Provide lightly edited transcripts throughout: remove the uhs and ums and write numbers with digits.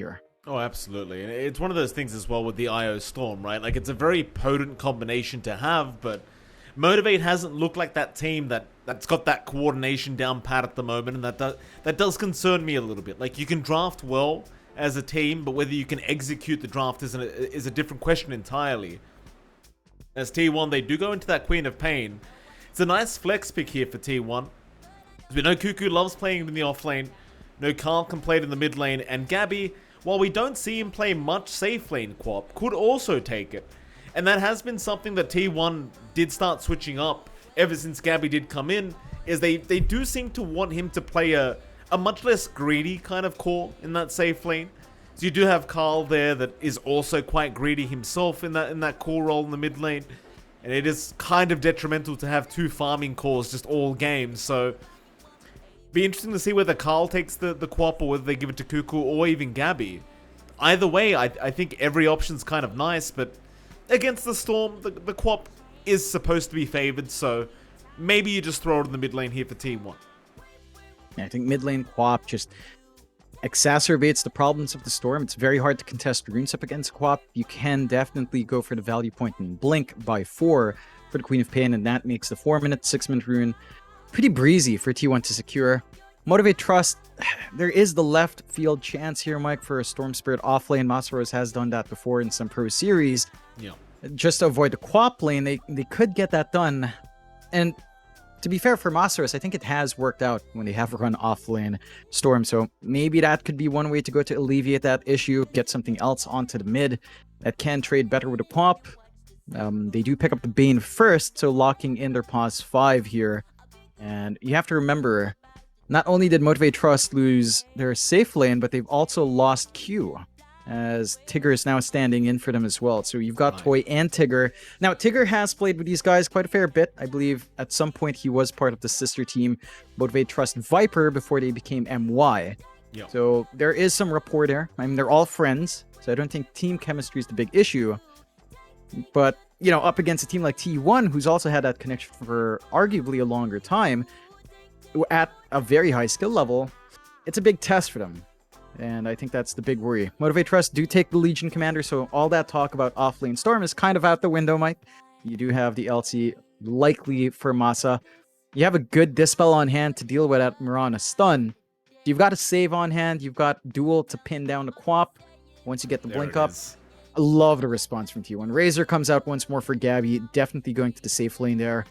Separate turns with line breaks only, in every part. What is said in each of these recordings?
here.
Oh, absolutely. And it's one of those things as well with the IO Storm, right? Like, it's a very potent combination to have, but Motivate hasn't looked like that team that's got that coordination down pat at the moment, and that does concern me a little bit. Like, you can draft well as a team, but whether you can execute the draft is a different question entirely. As T1, they do go into that Queen of Pain. It's a nice flex pick here for T1. We know Cuckoo loves playing in the off lane. No Carl can play it in the mid lane, and Gabby, while we don't see him play much safe lane QoP, could also take it. And that has been something that T1 did start switching up ever since Gabby did come in, is they do seem to want him to play a much less greedy kind of core in that safe lane. So you do have Carl there that is also quite greedy himself in that core role in the mid lane. And it is kind of detrimental to have two farming cores just all game, so be interesting to see whether Carl takes the QoP or whether they give it to Cuckoo or even Gabby. Either way, I think every option's kind of nice, but against the Storm, the QoP is supposed to be favored, so maybe you just throw it in the mid lane here for T1.
Yeah, I think mid lane QoP just exacerbates the problems of the Storm. It's very hard to contest runes up against QoP. You can definitely go for the value point and blink by 4 for the Queen of Pain, and that makes the 4-minute, 6-minute rune pretty breezy for T1 to secure. Motivate.Trust, there is the left field chance here, Mike, for a Storm Spirit offlane. Masaros has done that before in some pro series.
Yeah.
Just to avoid the QoP lane, they could get that done. And to be fair for Masaros, I think it has worked out when they have run offlane Storm. So maybe that could be one way to go to alleviate that issue, get something else onto the mid that can trade better with the QoP. They do pick up the Bane first, so locking in their pause 5 here. And you have to remember, not only did Motivate.Trust lose their safe lane, but they've also lost Q, as Tigger is now standing in for them as well. So you've got Toy and Tigger. Now, Tigger has played with these guys quite a fair bit. I believe at some point he was part of the sister team, Motivate.Trust Viper, before they became MY.
Yep.
So there is some rapport there. I mean, they're all friends, so I don't think team chemistry is the big issue. But, you know, up against a team like T1, who's also had that connection for arguably a longer time, at a very high skill level, it's a big test for them. And I think that's the big worry. Motivate.Trust do take the Legion Commander, so all that talk about offlane Storm is kind of out the window, Mike. You do have the LC likely for Masa. You have a good Dispel on hand to deal with that Mirana stun. You've got a save on hand. You've got Duel to pin down the QoP once you get the blink up. I love the response from T1. Razor comes out once more for Gabby, definitely going to the safe lane there.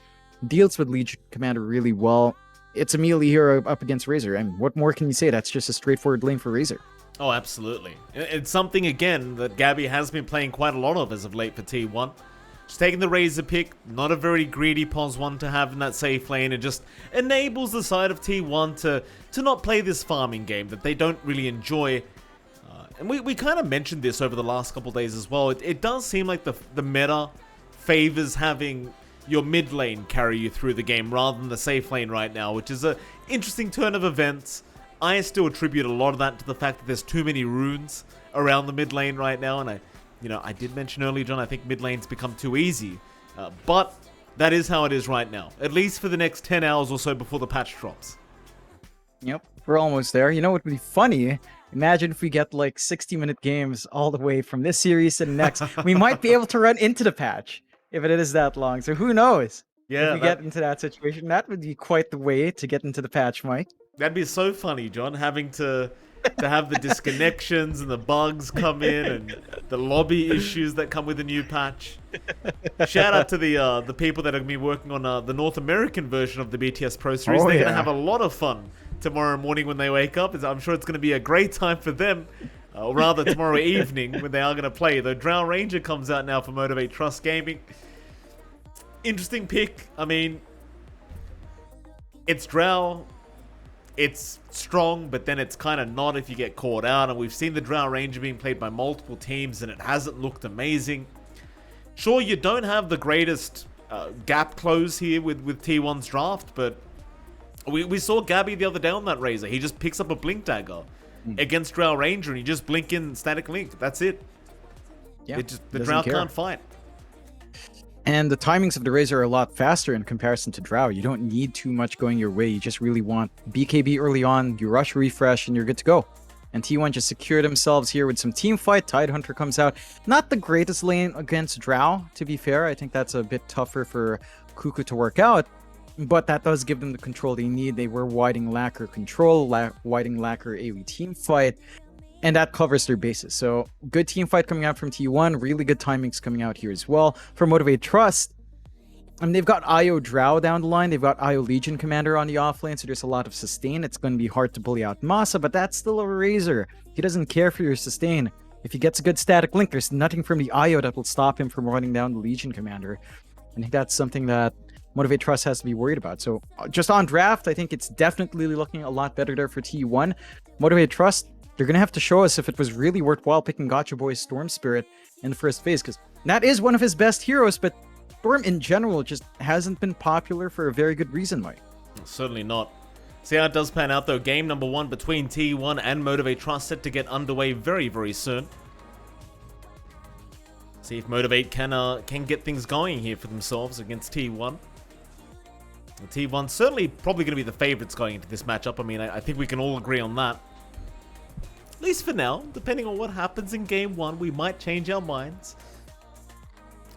Deals with Legion Commander really well. It's a melee hero up against Razor, and what more can you say? That's just a straightforward lane for Razor.
Oh, absolutely. It's something, again, that Gabby has been playing quite a lot of as of late for T1. Just taking the Razor pick, not a very greedy pos one to have in that safe lane. It just enables the side of T1 to not play this farming game that they don't really enjoy. And we kind of mentioned this over the last couple days as well. It does seem like the meta favors having your mid lane carry you through the game rather than the safe lane right now, which is an interesting turn of events. I still attribute a lot of that to the fact that there's too many runes around the mid lane right now, and I did mention earlier, John, I think mid lane's become too easy, but that is how it is right now, at least for the next 10 hours or so before the patch drops.
Yep, we're almost there. You know what would be funny? Imagine if we get like 60-minute games all the way from this series to the next. We might be able to run into the patch if it is that long. So who knows?
Yeah,
if we get into that situation, that would be quite the way to get into the patch, Mike.
That'd be so funny, John, having to have the disconnections and the bugs come in and the lobby issues that come with the new patch. Shout out to the people that are going to be working on the North American version of the BTS Pro Series. They're going to have a lot of fun tomorrow morning when they wake up. I'm sure it's going to be a great time for them, or rather tomorrow evening when they are going to play. The Drow Ranger comes out now for Motivate.Trust Gaming. Interesting pick. I mean, it's Drow. It's strong, but then it's kind of not if you get caught out. And we've seen the Drow Ranger being played by multiple teams, and it hasn't looked amazing. Sure, you don't have the greatest gap close here with T1's draft, but we saw Gabby the other day on that Razor. He just picks up a Blink Dagger against Drow Ranger, and you just blink in Static Link. That's it.
Yeah,
the Drow can't fight.
And the timings of the Razor are a lot faster in comparison to Drow. You don't need too much going your way. You just really want BKB early on, you rush refresh, and you're good to go. And T1 just secured themselves here with some team fight. Tidehunter comes out. Not the greatest lane against Drow, to be fair. I think that's a bit tougher for Cuckoo to work out. But that does give them the control they need. They were Whiting Lacquer control, Whiting Lacquer AoE team fight. And that covers their bases. So good team fight coming out from T1. Really good timings coming out here as well. For Motivate.Trust, they've got IO Drow down the line. They've got IO Legion Commander on the offlane, so there's a lot of sustain. It's going to be hard to bully out Masa, but that's still a Razor. He doesn't care for your sustain. If he gets a good static link, there's nothing from the IO that will stop him from running down the Legion Commander. I think that's something that Motivate.Trust has to be worried about. So just on draft, I think it's definitely looking a lot better there for T1. Motivate.Trust, they're going to have to show us if it was really worthwhile picking Gotcha Boy's Storm Spirit in the first phase, because that is one of his best heroes, but Storm in general just hasn't been popular for a very good reason, Mike.
Certainly not. See how it does pan out though. Game number 1 between T1 and Motivate.Trust set to get underway very, very soon. See if Motivate can get things going here for themselves against T1. And T1 certainly probably going to be the favorites going into this matchup. I mean, I think we can all agree on that. At least for now, depending on what happens in Game 1, we might change our minds.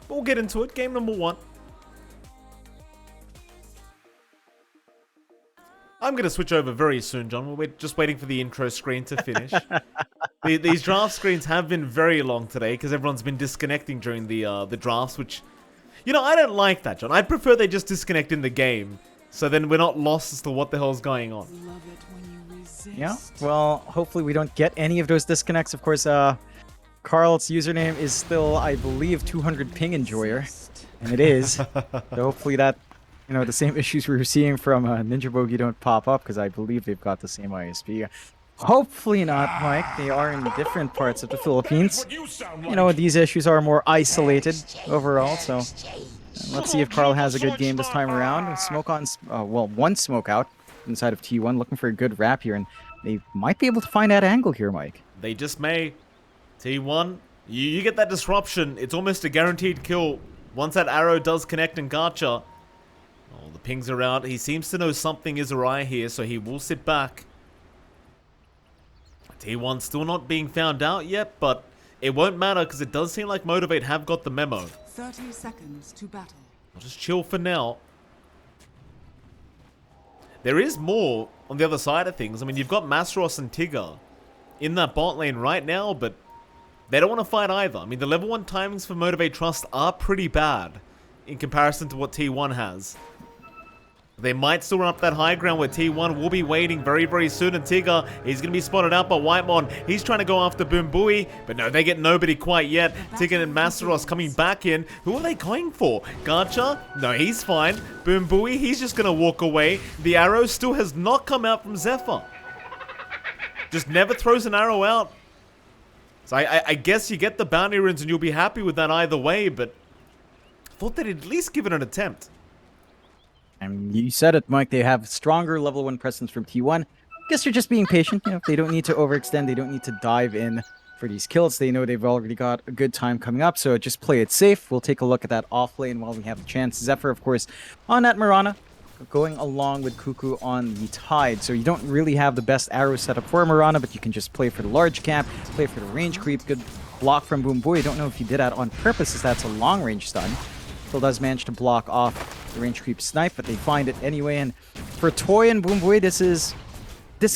But we'll get into it. Game number 1. I'm going to switch over very soon, John. We're just waiting for the intro screen to finish. These draft screens have been very long today because everyone's been disconnecting during the drafts, which, you know, I don't like that, John. I'd prefer they just disconnect in the game, so then we're not lost as to what the hell's going on.
Yeah, well, hopefully we don't get any of those disconnects. Of course, Carl's username is still, I believe, 200 ping enjoyer, and it is. So hopefully that, you know, the same issues we were seeing from Ninja Bogey don't pop up, because I believe they've got the same ISP. Hopefully not, Mike. They are in different parts of the Philippines. You know, these issues are more isolated overall, so let's see if Carl has a good game this time around. Smoke on, well, one smoke out inside of T1, looking for a good wrap here, and they might be able to find that angle here, Mike.
They just may. T1, you get that disruption. It's almost a guaranteed kill once that arrow does connect and gotcha. Oh, the pings are out. He seems to know something is awry here, so he will sit back. T1 still not being found out yet, but it won't matter because it does seem like Motivate have got the memo.
30 seconds to battle.
I'll just chill for now. There is more on the other side of things. I mean, you've got Masros and Tigger in that bot lane right now, but they don't want to fight either. I mean, the level 1 timings for Motivate.Trust are pretty bad in comparison to what T1 has. They might still run up that high ground where T1 will be waiting very, very soon. And Tigger, he's going to be spotted out by Whitemon. He's trying to go after Boom Bui, but no, they get nobody quite yet. Tigger and Masteros coming back in. Who are they going for? Garcha? No, he's fine. Boom Bui, he's just going to walk away. The arrow still has not come out from Zephyr. Just never throws an arrow out. So I guess you get the bounty runes and you'll be happy with that either way, but I thought they'd at least give it an attempt.
And you said it, Mike. They have stronger level 1 presence from T1. Guess they're just being patient. You know, they don't need to overextend. They don't need to dive in for these kills. They know they've already got a good time coming up, so just play it safe. We'll take a look at that off lane while we have the chance. Zephyr, of course, on that Mirana, going along with Cuckoo on the Tide. So you don't really have the best arrow setup for Mirana, but you can just play for the large cap, play for the range creep. Good block from Boom Boy. I don't know if he did that on purpose, as that's a long range stun. Still does manage to block off the range creep snipe, but they find it anyway. And for Toy and Boom Boy, this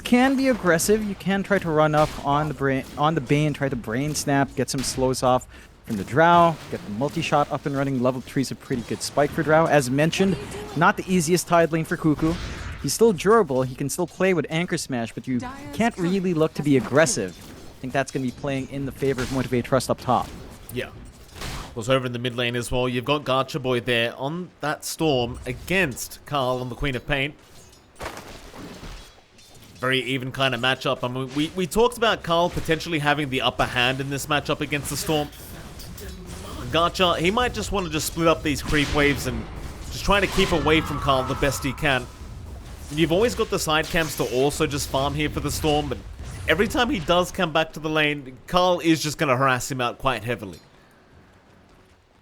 can be aggressive. You can try to run up on the Bane, try to brain snap, get some slows off from the Drow, get the multi-shot up and running. Level 3 is a pretty good spike for Drow. As mentioned, not the easiest Tide lane for Cuckoo. He's still durable, he can still play with Anchor Smash, but you can't really look to be aggressive. I think that's going to be playing in the favor of Motivate.Trust up top.
Yeah. Was over in the mid lane as well. You've got Gotcha Boy there on that Storm against Carl on the Queen of Paint. Very even kind of matchup. I mean, we talked about Carl potentially having the upper hand in this matchup against the Storm. Gotcha, he might just want to just split up these creep waves and just try to keep away from Carl the best he can. And you've always got the side camps to also just farm here for the Storm, but every time he does come back to the lane, Carl is just going to harass him out quite heavily.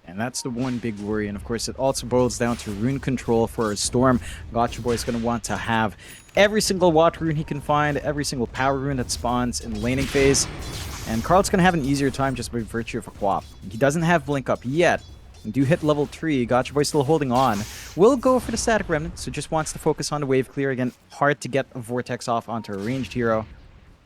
And that's the one big worry. And of course, it also boils down to rune control for a Storm. Gotcha Boy is going to want to have every single water rune he can find, every single power rune that spawns in the laning phase. And Carl's going to have an easier time just by virtue of a Quap. He doesn't have Blink Up yet. And do hit level 3. Gotcha Boy still holding on. Will go for the Static Remnant, so just wants to focus on the wave clear. Again, hard to get a Vortex off onto a ranged hero.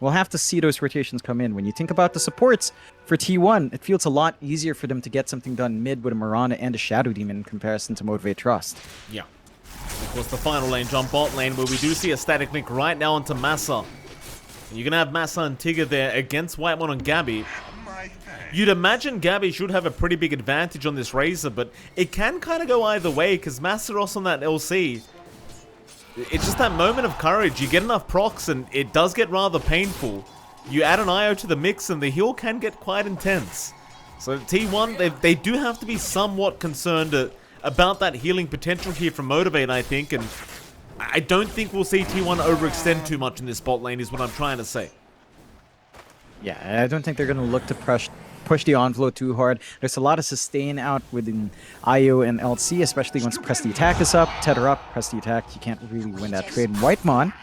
We'll have to see those rotations come in. When you think about the supports for T1, it feels a lot easier for them to get something done mid with a Mirana and a Shadow Demon in comparison to Motivate.Trust.
Yeah. Of course, the final lane, John, bot lane, where we do see a static link right now onto Massa. You're going to have Massa and Tigger there against Whitemon and Gabby. You'd imagine Gabby should have a pretty big advantage on this Razor, but it can kind of go either way, because Massaros on that LC, it's just that moment of courage. You get enough procs, and it does get rather painful. You add an IO to the mix, and the heal can get quite intense. So T1, they do have to be somewhat concerned about that healing potential here from Motivate, I think, and I don't think we'll see T1 overextend too much in this bot lane, is what I'm trying to say.
Yeah, I don't think they're going to look to push the envelope too hard. There's a lot of sustain out within IO and LC, especially once press the attack is up, tether up, press the attack. You can't really win that trade. Whitemon,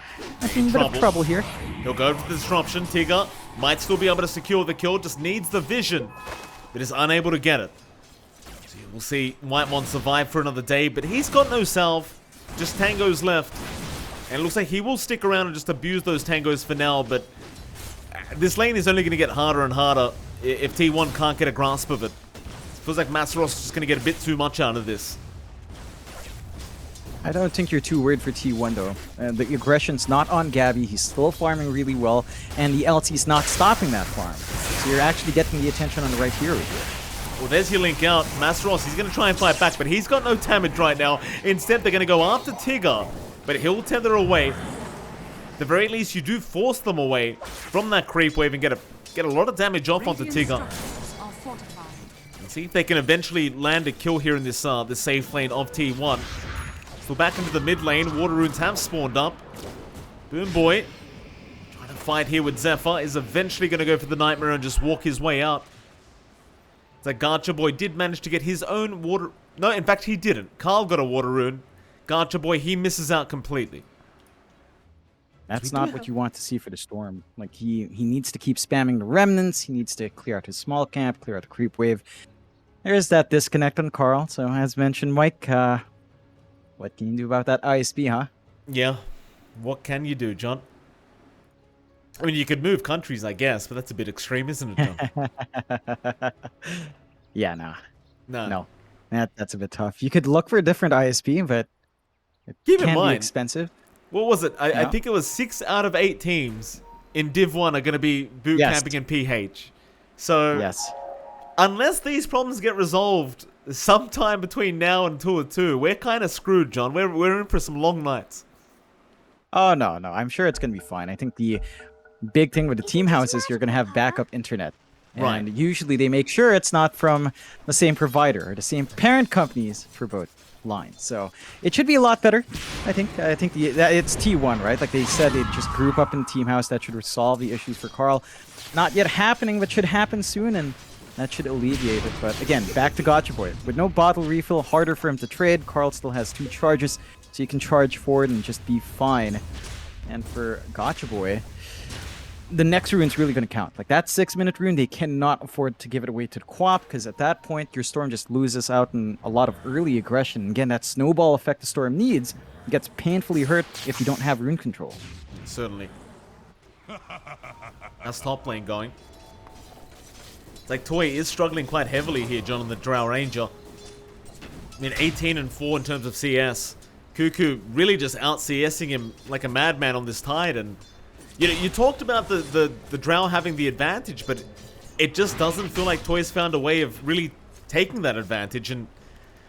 in a bit of trouble here.
He'll go for the disruption. Tigger might still be able to secure the kill, just needs the vision, but is unable to get it. So we'll see Whitemon survive for another day, but he's got no salve, just tangos left. And it looks like he will stick around and just abuse those tangos for now, but this lane is only going to get harder and harder if T1 can't get a grasp of it. It feels like Massaros is just going to get a bit too much out of this.
I don't think you're too worried for T1 though. The aggression's not on Gabby, he's still farming really well, and the LT's not stopping that farm. So you're actually getting the attention on the right hero here.
Well, there's your link out. Massaros, he's going to try and fight back, but he's got no damage right now. Instead, they're going to go after Tigger, but he'll tether away. At the very least, you do force them away from that creep wave and get a lot of damage off onto Tigger. And see if they can eventually land a kill here in this this safe lane of T1. So back into the mid lane, water runes have spawned up. Boom Boy, trying to fight here with Zephyr, is eventually going to go for the Nightmare and just walk his way out. So Gotcha Boy did manage to get his own water... No, in fact, he didn't. Carl got a water rune. Gotcha Boy, he misses out completely.
That's not what you want to see for the Storm. Like, he needs to keep spamming the remnants, he needs to clear out his small camp, clear out the creep wave. There's that disconnect on Carl, so as mentioned, Mike, what can you do about that ISB, huh?
Yeah, what can you do, John? I mean, you could move countries, I guess, but that's a bit extreme, isn't it, John?
Yeah, no. That's a bit tough. You could look for a different ISP, but it can be expensive.
What was it? I think it was 6 out of 8 teams in Div 1 are going to be boot camping in PH. So,
yes.
Unless these problems get resolved sometime between now and Tour 2, we're kind of screwed, John. We're in for some long nights.
Oh, no. I'm sure it's going to be fine. I think the big thing with the team house is you're going to have backup internet. And usually they make sure it's not from the same provider or the same parent companies for both lines. So it should be a lot better. I think it's T1, right? Like they said, they just group up in team house. That should resolve the issues for Carl. Not yet happening, but should happen soon, and that should alleviate it. But again, back to Gotcha Boy. With no bottle refill, harder for him to trade. Carl still has 2 charges, so you can charge forward and just be fine. And for Gotcha Boy, the next rune's really going to count. Like that 6-minute rune, they cannot afford to give it away to the Quap, because at that point, your Storm just loses out in a lot of early aggression. Again, that snowball effect the Storm needs gets painfully hurt if you don't have rune control.
Certainly. That's top lane going. It's like Toy is struggling quite heavily here, John, on the Drow Ranger. I mean, 18 and 4 in terms of CS. Cuckoo really just out CSing him like a madman on this Tide, and you know, you talked about the Drow having the advantage, but it just doesn't feel like Toy's found a way of really taking that advantage. And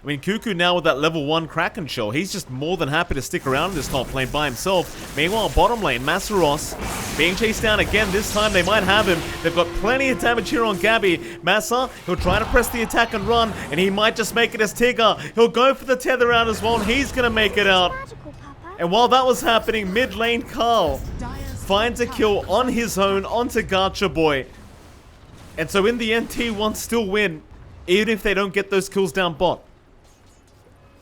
I mean, Cuckoo now with that level 1 Kraken shell, he's just more than happy to stick around in this top lane by himself. Meanwhile, bottom lane, Massaros being chased down again. This time they might have him. They've got plenty of damage here on Gabby. Massa, he'll try to press the attack and run, and he might just make it as Tigger. He'll go for the tether out as well, and he's going to make it out. And while that was happening, mid lane, Carl finds a kill on his own onto Gotcha Boy. And so in the end, T1 still win. even if they don't get those kills down bot.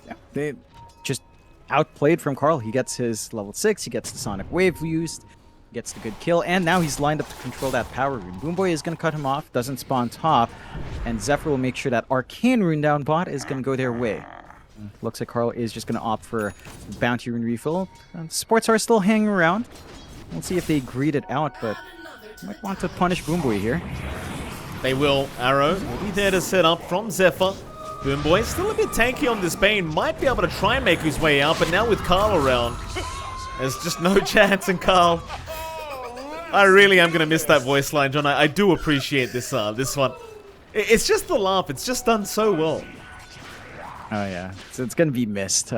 Yeah, they just outplayed from Carl. He gets his level 6, he gets the Sonic Wave used, gets the good kill, and now he's lined up to control that power rune. Boomboy is going to cut him off, doesn't spawn top, and Zephyr will make sure that Arcane rune down bot is going to go their way. Looks like Carl is just going to opt for Bounty rune refill. Sports are still hanging around. We'll see if they greed it out, but might want to punish Boomboy here.
They will. Arrow will be there to set up from Zephyr. Boomboy still a bit tanky on this Bane. Might be able to try and make his way out, but now with Carl around, there's just no chance. And Carl, I really am going to miss that voice line, John. I do appreciate this one. It's just the laugh. It's just done so well.
Oh yeah, so it's gonna be missed.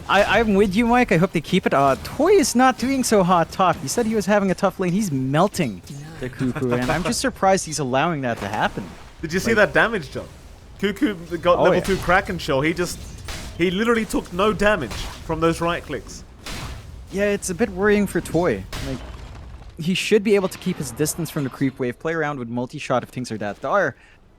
I'm with you, Mike. I hope they keep it. Toy is not doing so hot top. He said he was having a tough lane. He's melting the Cuckoo, and I'm just surprised he's allowing that to happen.
Did you see that damage, John? Cuckoo got level 2 Kraken Shell. He literally took no damage from those right clicks.
Yeah, it's a bit worrying for Toy. Like, he should be able to keep his distance from the creep wave, play around with multi-shot if things are that dire,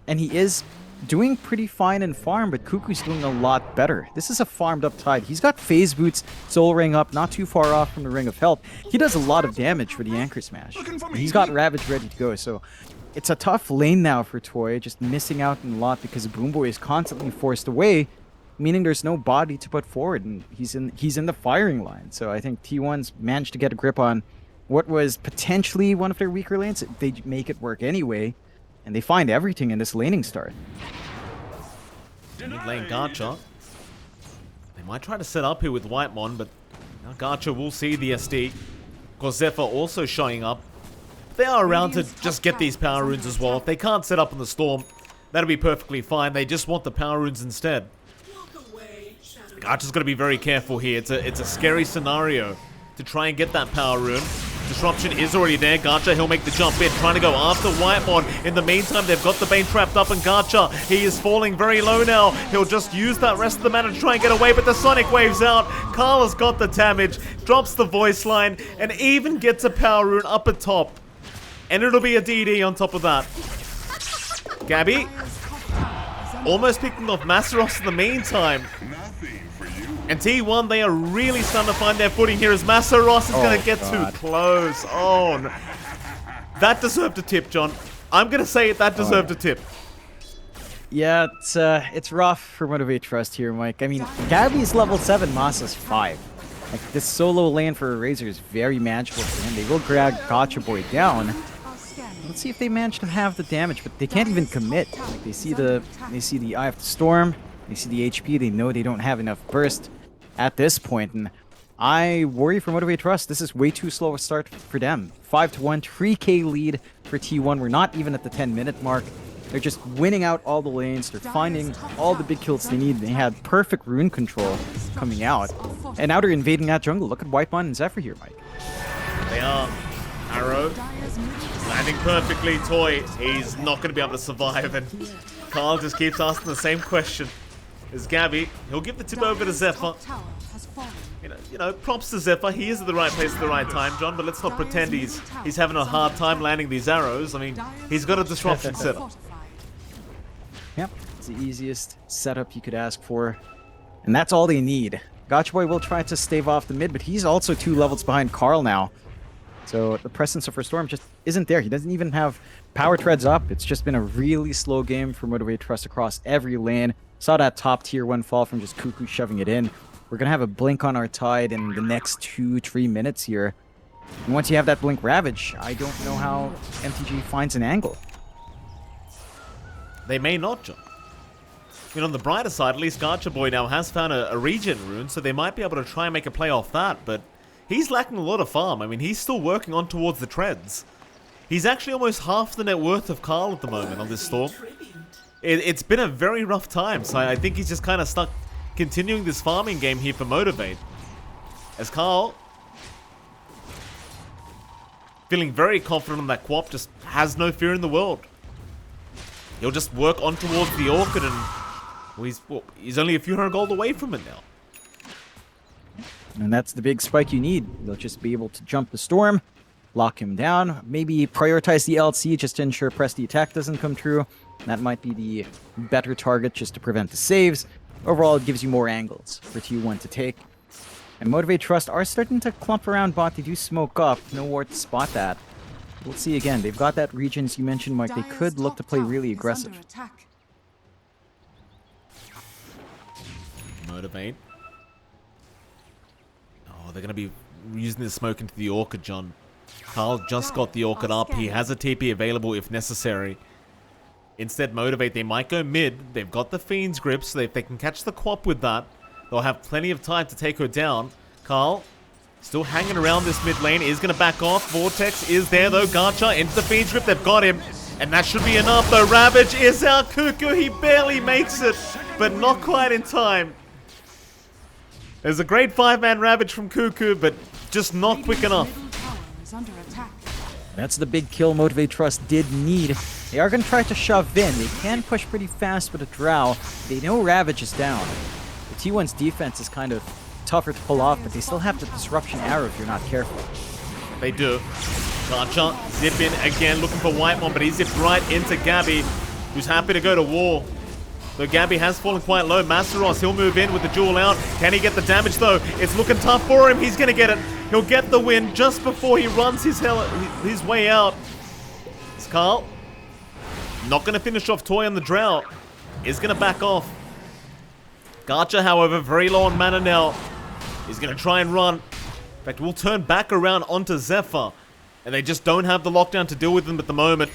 and he is doing pretty fine in farm, but Cuckoo's doing a lot better. This is a farmed up Tide. He's got phase boots, soul ring up, not too far off from the ring of health. He does a lot of damage for the anchor smash. He's got Ravage ready to go, so it's a tough lane now for Toy, just missing out in a lot because Boomboy is constantly forced away, meaning there's no body to put forward, and he's in the firing line. So I think T1's managed to get a grip on what was potentially one of their weaker lanes. They make it work anyway, and they find everything in this laning start.
Mid lane Garcha. They might try to set up here with Whitemon, but now Garcha will see the SD. Of course, Zephyr also showing up. They are around to just get these power runes as well. If they can't set up on the Storm, that'll be perfectly fine. They just want the power runes instead. Garcha's got to be very careful here. It's a scary scenario to try and get that power rune. Disruption is already there. Garcha, he'll make the jump in, trying to go after Whitemon. In the meantime, they've got the Bane trapped up, and Garcha, he is falling very low now. He'll just use that rest of the mana to try and get away, but the Sonic Wave's out. Carl has got the damage, drops the voice line, and even gets a power rune up at top. And it'll be a DD on top of that. Gabby, almost picking off Masaros in the meantime. And T1, they are really starting to find their footing here as Masaros is going to get too close. Oh, no. That deserved a tip, John. I'm going to say it, that deserved a tip.
Yeah, it's rough for Motivate.Trust here, Mike. I mean, Gabby's level 7, Masa's 5. Like, this solo lane for Razor is very manageable for him. They will drag Gotcha Boy down. Let's see if they manage to have the damage, but they can't even commit. Like, they see the Eye of the Storm, they see the HP, they know they don't have enough burst at this point, and I worry for Motivate.Trust. This is way too slow a start for them. 5-1, 3k lead for T1. We're not even at the 10-minute mark. They're just winning out all the lanes. They're finding all the big kills they need. They had perfect rune control coming out, and now they're invading that jungle. Look at Whitemon and Zephyr here, Mike.
They are. Arrow landing perfectly. Toy, he's not going to be able to survive, and Carl just keeps asking the same question. Is Gabby, he'll give the tip over to Zephyr. You know, props to Zephyr. He is at the right place at the right time, John, but let's not pretend he's having a hard time landing these arrows. I mean, he's got a disruption setup.
Yep, it's the easiest setup you could ask for, and that's all they need. Gotcha Boy will try to stave off the mid, but he's also 2 levels behind Carl now. So the presence of Storm just isn't there. He doesn't even have power treads up. It's just been a really slow game for Motivate.Trust across every lane. Saw that top tier 1 fall from just Cuckoo shoving it in. We're going to have a blink on our Tide in the next 2-3 minutes here. And once you have that blink Ravage, I don't know how MTG finds an angle.
They may not, John. You know, on the brighter side, at least Gotcha Boy now has found a regen rune, so they might be able to try and make a play off that, but he's lacking a lot of farm. I mean, he's still working on towards the treads. He's actually almost half the net worth of Carl at the moment on this Storm. It's been a very rough time, so I think he's just kind of stuck continuing this farming game here for Motivate. As Carl, feeling very confident on that Quap, just has no fear in the world. He'll just work on towards the Orchid, and well, he's only a few hundred gold away from it now.
And that's the big spike you need. They'll just be able to jump the Storm, lock him down. Maybe prioritize the LC just to ensure press the attack doesn't come true. That might be the better target just to prevent the saves. Overall, it gives you more angles for T1 to take. And Motivate.Trust are starting to clump around bot. They do smoke up. No ward to spot that. We'll see again. They've got that region, as you mentioned, Mike. They could look to play really aggressive.
Motivate. Oh, they're going to be using the smoke into the Orchid, John. Carl just got the Orchid up. He has a TP available if necessary. Instead, Motivate, they might go mid. They've got the Fiend's grip, so if they can catch the Quap with that, they'll have plenty of time to take her down. Carl, still hanging around this mid lane, is going to back off. Vortex is there, though. Gacha into the Fiend's grip. They've got him. And that should be enough, though. Ravage is out. Cuckoo, he barely makes it, but not quite in time. There's a great 5-man Ravage from Cuckoo, but just not quick enough.
That's the big kill Motivate.Trust did need. They are going to try to shove in. They can push pretty fast with a Drow. They know Ravage is down. The T1's defense is kind of tougher to pull off, but they still have the Disruption Arrow if you're not careful.
They do. Gacha zip in again, looking for Whitemon, but he zipped right into Gabby, who's happy to go to war. Though Gabby has fallen quite low. Masteros, he'll move in with the jewel out. Can he get the damage, though? It's looking tough for him. He's going to get it. He'll get the win just before he runs his way out. It's Carl. Not going to finish off Toy on the Drow. Is going to back off. Gacha, however, very low on mana now. He's going to try and run. In fact, we'll turn back around onto Zephyr. And they just don't have the lockdown to deal with them at the moment.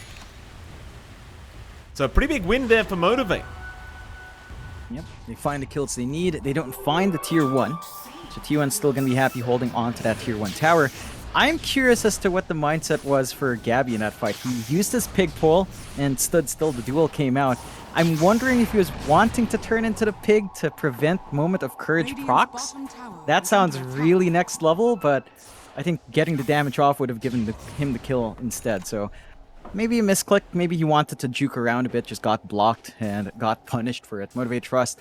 So a pretty big win there for Motivate.
Yep, they find the kills they need. They don't find the tier 1. So T1's still going to be happy holding on to that tier 1 tower. I'm curious as to what the mindset was for Gabby in that fight. He used his pig pole and stood still. The duel came out. I'm wondering if he was wanting to turn into the pig to prevent Moment of Courage procs. That sounds really next level, but I think getting the damage off would have given him the kill instead. So maybe a misclick. Maybe he wanted to juke around a bit, just got blocked and got punished for it. Motivate.Trust.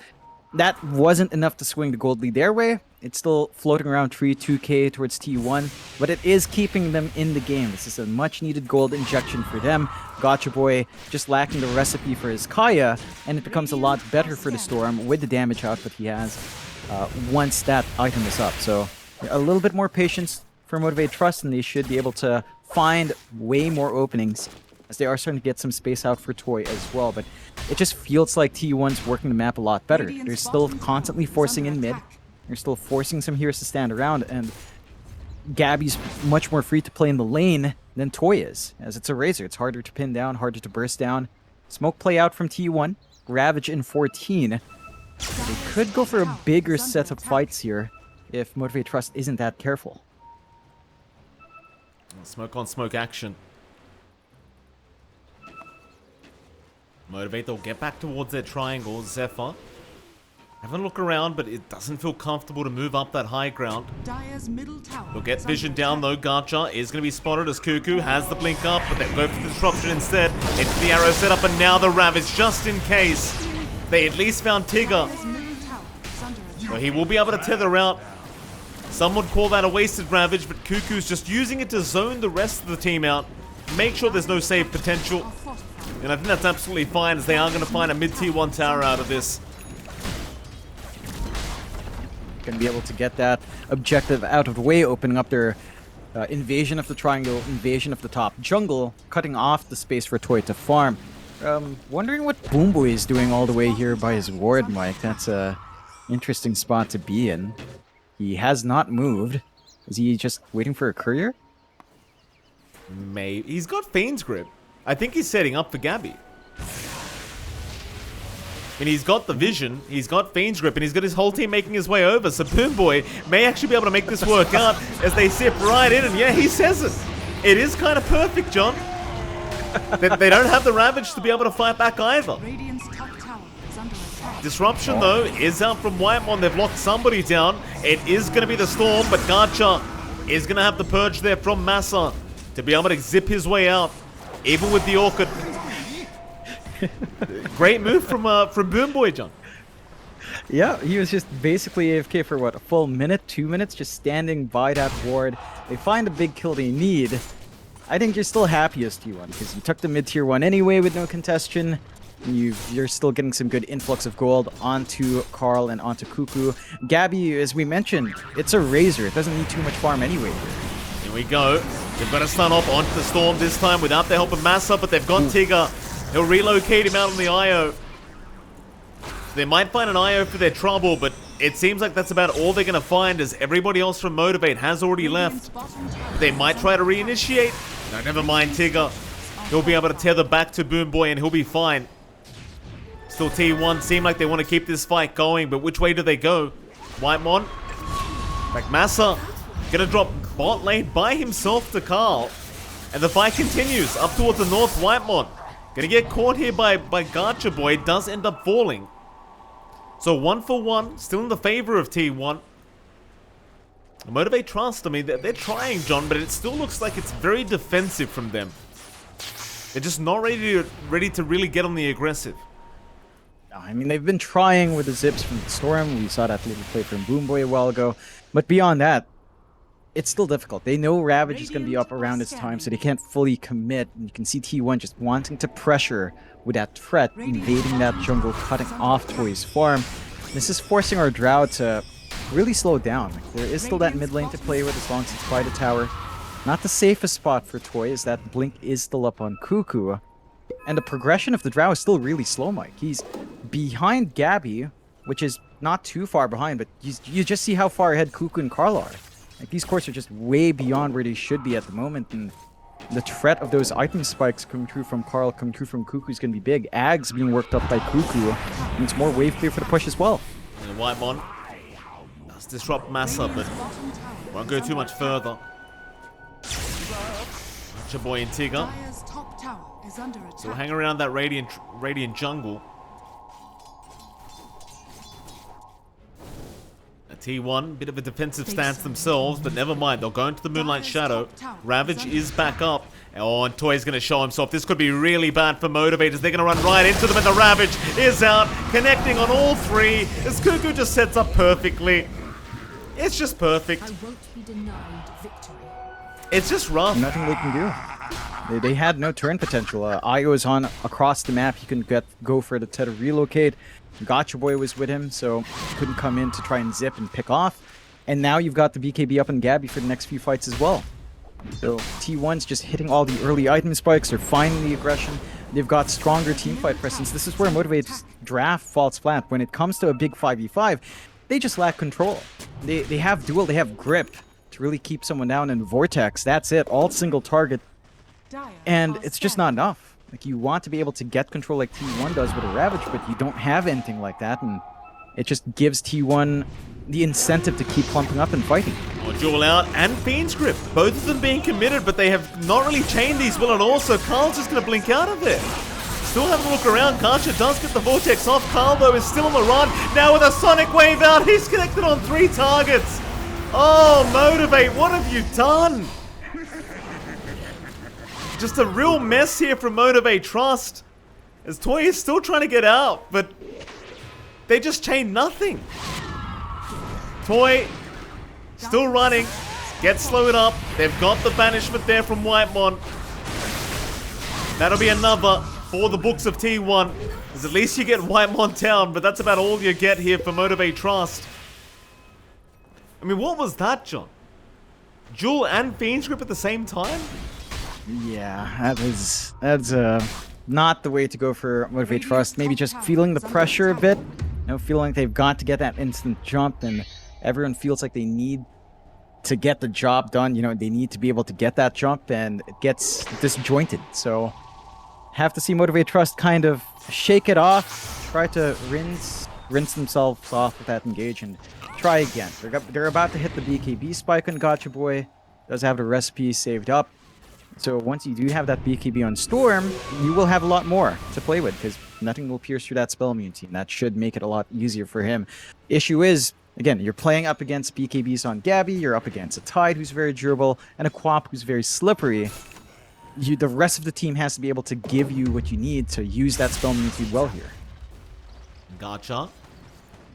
That wasn't enough to swing the gold lead their way. It's still floating around 2K towards T1, but it is keeping them in the game. This is a much-needed gold injection for them. Gotcha Boy just lacking the recipe for his Kaya, and it becomes a lot better for the Storm with the damage output he has once that item is up. So a little bit more patience for Motivate.Trust, and they should be able to find way more openings, as they are starting to get some space out for Toy as well. But it just feels like T1's working the map a lot better. They're still constantly forcing in mid. They're still forcing some heroes to stand around, and Gabby's much more free to play in the lane than Toy is, as it's a Razor. It's harder to pin down, harder to burst down. Smoke play out from T1. Ravage in 14. They could go for a bigger set of fights here if Motivate.Trust isn't that careful.
Smoke on smoke action. Motivate, they'll get back towards their triangle. Zephyr. Have a look around, but it doesn't feel comfortable to move up that high ground. They'll get vision down, though. Gacha is going to be spotted as Cuckoo has the blink up, but they'll go for the disruption instead. Into the arrow setup, and now the Ravage, just in case. They at least found Tigger. So he will be able to tether out. Some would call that a wasted Ravage, but Cuckoo's just using it to zone the rest of the team out. Make sure there's no save potential. And I think that's absolutely fine, as they are going to find a mid-tier 1 tower out of this.
Going to be able to get that objective out of the way, opening up their invasion of the triangle, invasion of the top jungle, cutting off the space for Toy to farm. Wondering what Boomboy is doing all the way here by his ward, Mike. That's a interesting spot to be in. He has not moved. Is he just waiting for a courier?
Maybe. He's got Fiend's grip. I think he's setting up for Gabby. And he's got the vision, he's got Fiend's grip, and he's got his whole team making his way over. So Boomboy may actually be able to make this work out as they zip right in. And yeah, he says it. It is kind of perfect, John. They don't have the Ravage to be able to fight back either. Disruption, though, is out from Whitemon. They've locked somebody down. It is going to be the Storm, but Gacha is going to have the Purge there from Massa to be able to zip his way out, even with the Orchid. Great move from Boomboy, John.
Yeah, he was just basically AFK for what, a full minute, 2 minutes, just standing by that ward. They find a big kill they need, I think you're still happiest T1 because you took the mid-tier 1 anyway with no contestation. You're still getting some good influx of gold onto Carl and onto Cuckoo. Gabby, as we mentioned, it's a Razor. It doesn't need too much farm anyway.
Here we go. They've got to stun off onto the Storm this time without the help of Massa, but they've got Tigger. He'll relocate him out on the IO. They might find an IO for their trouble, but it seems like that's about all they're going to find as everybody else from Motivate has already left. They might try to reinitiate. No, never mind Tigger. He'll be able to tether back to Boom Boy and he'll be fine. Still T1 seem like they want to keep this fight going, but which way do they go? Whitemon. Like Massa. Gonna drop bot lane by himself to Carl. And the fight continues up towards the north. Whitemon. Gonna get caught here by Gacha Boy. Does end up falling. So 1 for 1. Still in the favor of T1. Motivate.Trust, I mean, they're trying, John, but it still looks like it's very defensive from them. They're just not ready to really get on the aggressive.
I mean, they've been trying with the zips from the Storm. We saw that little play from Boom Boy a while ago. But beyond that, it's still difficult. They know Ravage is going to be up around this time, so they can't fully commit. And you can see T1 just wanting to pressure with that threat, invading that jungle, cutting off Toy's farm. This is forcing our Drow to really slow down. Like, there is still that mid lane to play with as long as it's by the tower. Not the safest spot for Toy, as that blink is still up on Cuckoo. And the progression of the Drow is still really slow, Mike. He's behind Gabby, which is not too far behind, but you just see how far ahead Cuckoo and Carl are. Like, these courts are just way beyond where they should be at the moment, and the threat of those item spikes coming through from Carl, coming through from Cuckoo is going to be big. Ag's being worked up by Cuckoo, and it's more wave clear for the push as well.
And Whitemon does disrupt Massa, but won't go too much further. Gacha Boy and Tigger. So we'll hang around that Radiant jungle. A T1, bit of a defensive stance themselves, but never mind. They'll go into the Moonlight Shadow. Ravage is back up. Oh, and Toy's going to show himself. This could be really bad for Motivators. They're going to run right into them, and the Ravage is out, connecting on all three. As Cuckoo just sets up perfectly. It's just perfect.
I won't be denied victory.
It's just rough.
Nothing they can do. They had no turn potential. Io is on across the map. He couldn't go for the Tether relocate. Gacha Boy was with him, so he couldn't come in to try and zip and pick off. And now you've got the BKB up on Gabby for the next few fights as well. So T1's just hitting all the early item spikes. They're finding the aggression. They've got stronger teamfight presence. This is where Motivate's draft falls flat. When it comes to a big 5v5, they just lack control. They have duel, they have grip to really keep someone down in Vortex. That's it, all single target. And it's just not enough. Like, you want to be able to get control like T1 does with a Ravage, but you don't have anything like that, and it just gives T1 the incentive to keep clumping up and fighting.
Oh, Duel out and Fiend's Grip. Both of them being committed, but they have not really chained these well at all, so Carl's just going to blink out of there. Still having a look around. Gacha does get the Vortex off. Carl, though, is still on the run. Now with a Sonic Wave out, he's connected on 3 targets. Oh, Motivate, what have you done? Just a real mess here from Motivate.Trust. As Toy is still trying to get out, but they just chain nothing. Toy still running. Gets slowed up. They've got the banishment there from Whitemon. That'll be another for the books of T1. As at least you get Whitemon down, but that's about all you get here for Motivate.Trust. I mean, what was that, John? Jewel and Fiend's Grip at the same time?
Yeah, that's not the way to go for Motivate.Trust. Maybe just feeling the pressure a bit. You know, feeling like they've got to get that instant jump, and everyone feels like they need to get the job done. You know, they need to be able to get that jump, and it gets disjointed. So, have to see Motivate.Trust kind of shake it off, try to rinse themselves off with that engage, and try again. They're about to hit the BKB spike on Gacha Boy. Does have the recipe saved up. So once you do have that BKB on Storm, you will have a lot more to play with, because nothing will pierce through that spell immunity, and that should make it a lot easier for him. Issue is, again, you're playing up against BKBs on Gabby, you're up against a Tide who's very durable, and a Quap who's very slippery. The rest of the team has to be able to give you what you need to use that spell immunity well here.
Gacha.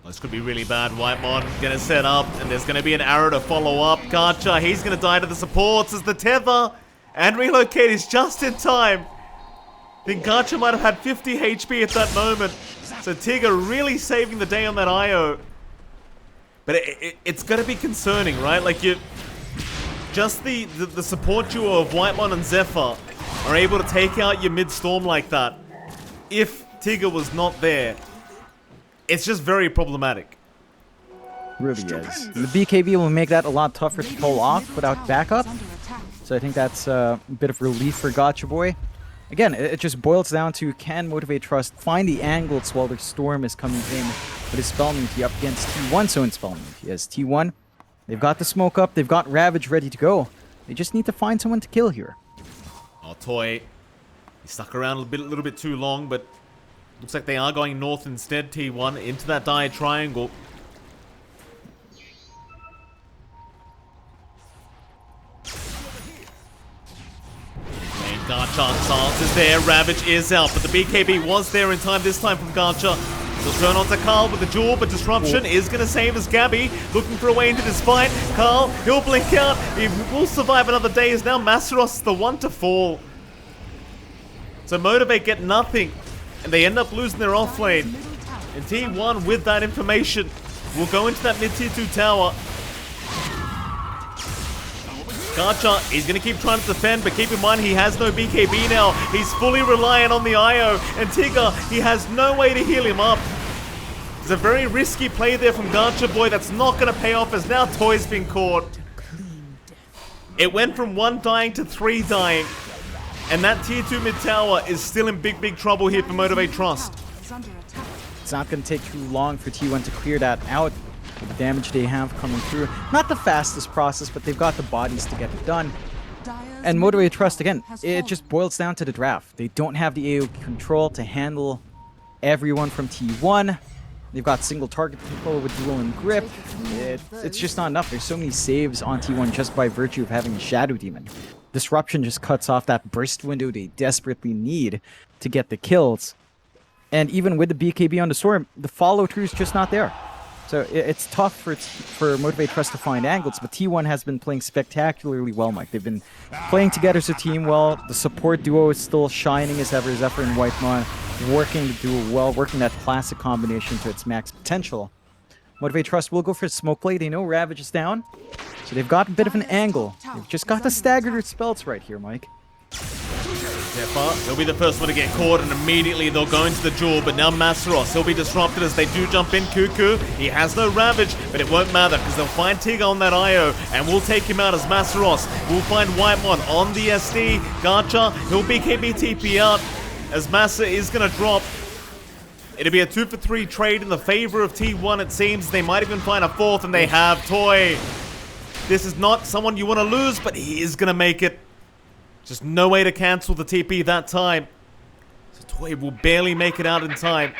This could be really bad. Whitemon gonna set up, and there's gonna be an arrow to follow up. Gacha, he's gonna die to the supports as the tether. And relocate is just in time. I think Gacha might have had 50 HP at that moment. So Tigger really saving the day on that IO. But it's going to be concerning, right? Like, just the support duo of Whitemon and Zephyr are able to take out your mid-storm like that. If Tigger was not there, it's just very problematic.
Really is. The BKB will make that a lot tougher to pull off without backup. So I think that's a bit of relief for Gotcha Boy. Again, it just boils down to, can Motivate.Trust find the angles while their Storm is coming in with his Spell Immunity up against T1? So in Spell Immunity, as T1, they've got the smoke up, they've got Ravage ready to go. They just need to find someone to kill here.
Oh, Toy, he stuck around a little bit too long, but looks like they are going north instead. T1 into that dire triangle. Gacha, Silence is there, Ravage is out, but the BKB was there in time this time from Gacha. He'll turn on to Carl with the jewel, but Disruption is going to save as Gabby, looking for a way into this fight. Carl, he'll blink out, he will survive another day, as now Masaros is the one to fall. So Motivate get nothing, and they end up losing their off lane. And T1 with that information will go into that mid tier 2 tower. Gacha, he's going to keep trying to defend, but keep in mind he has no BKB now. He's fully reliant on the IO, and Tigger, he has no way to heal him up. It's a very risky play there from Gacha Boy that's not going to pay off, as now Toy's been caught. It went from 1 dying to 3 dying, and that tier 2 mid tower is still in big trouble here for Motivate.Trust.
It's not going to take too long for T1 to clear that out. The damage they have coming through. Not the fastest process, but they've got the bodies to get it done. And Motivate.Trust, again, it just boils down to the draft. They don't have the AoE control to handle everyone from T1. They've got single target control with duel and grip. It's just not enough. There's so many saves on T1 just by virtue of having a Shadow Demon. Disruption just cuts off that burst window they desperately need to get the kills. And even with the BKB on the Storm, the follow-through is just not there. So it's tough for Motivate.Trust to find angles, but T1 has been playing spectacularly well, Mike. They've been playing together as a team well. The support duo is still shining as ever. Zephyr and Whitemon working the duo well, working that classic combination to its max potential. Motivate.Trust will go for a smoke play. They know Ravage is down, so they've got a bit of an angle. They've just got to stagger their spells right here, Mike.
Zephyr, he'll be the first one to get caught, and immediately they'll go into the jewel, but now Masaros, he'll be disrupted as they do jump in. Cuckoo, he has no Ravage, but it won't matter because they'll find Tigger on that IO, and we'll take him out as Masaros. We'll find Whitemon on the SD. Gacha, he'll BKB TP out as Massa is going to drop. It'll be a 2-for-3 trade in the favor of T1, it seems. They might even find a fourth, and they have Toy. This is not someone you want to lose, but he is going to make it. Just no way to cancel the TP that time. So Toy will barely make it out in time.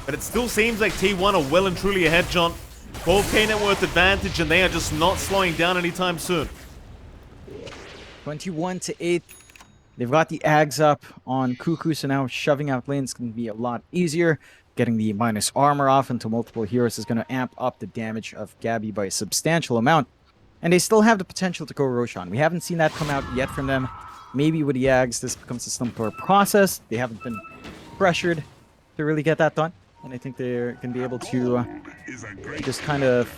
But it still seems like T1 are well and truly ahead, John. 12k net worth advantage, and they are just not slowing down anytime soon.
21-8. They've got the Ags up on Cuckoo, so now shoving out lanes can be a lot easier. Getting the minus armor off into multiple heroes is going to amp up the damage of Gabby by a substantial amount. And they still have the potential to go Roshan. We haven't seen that come out yet from them. Maybe with the Ags, this becomes a simpler process. They haven't been pressured to really get that done. And I think they're going to be able to just kind of,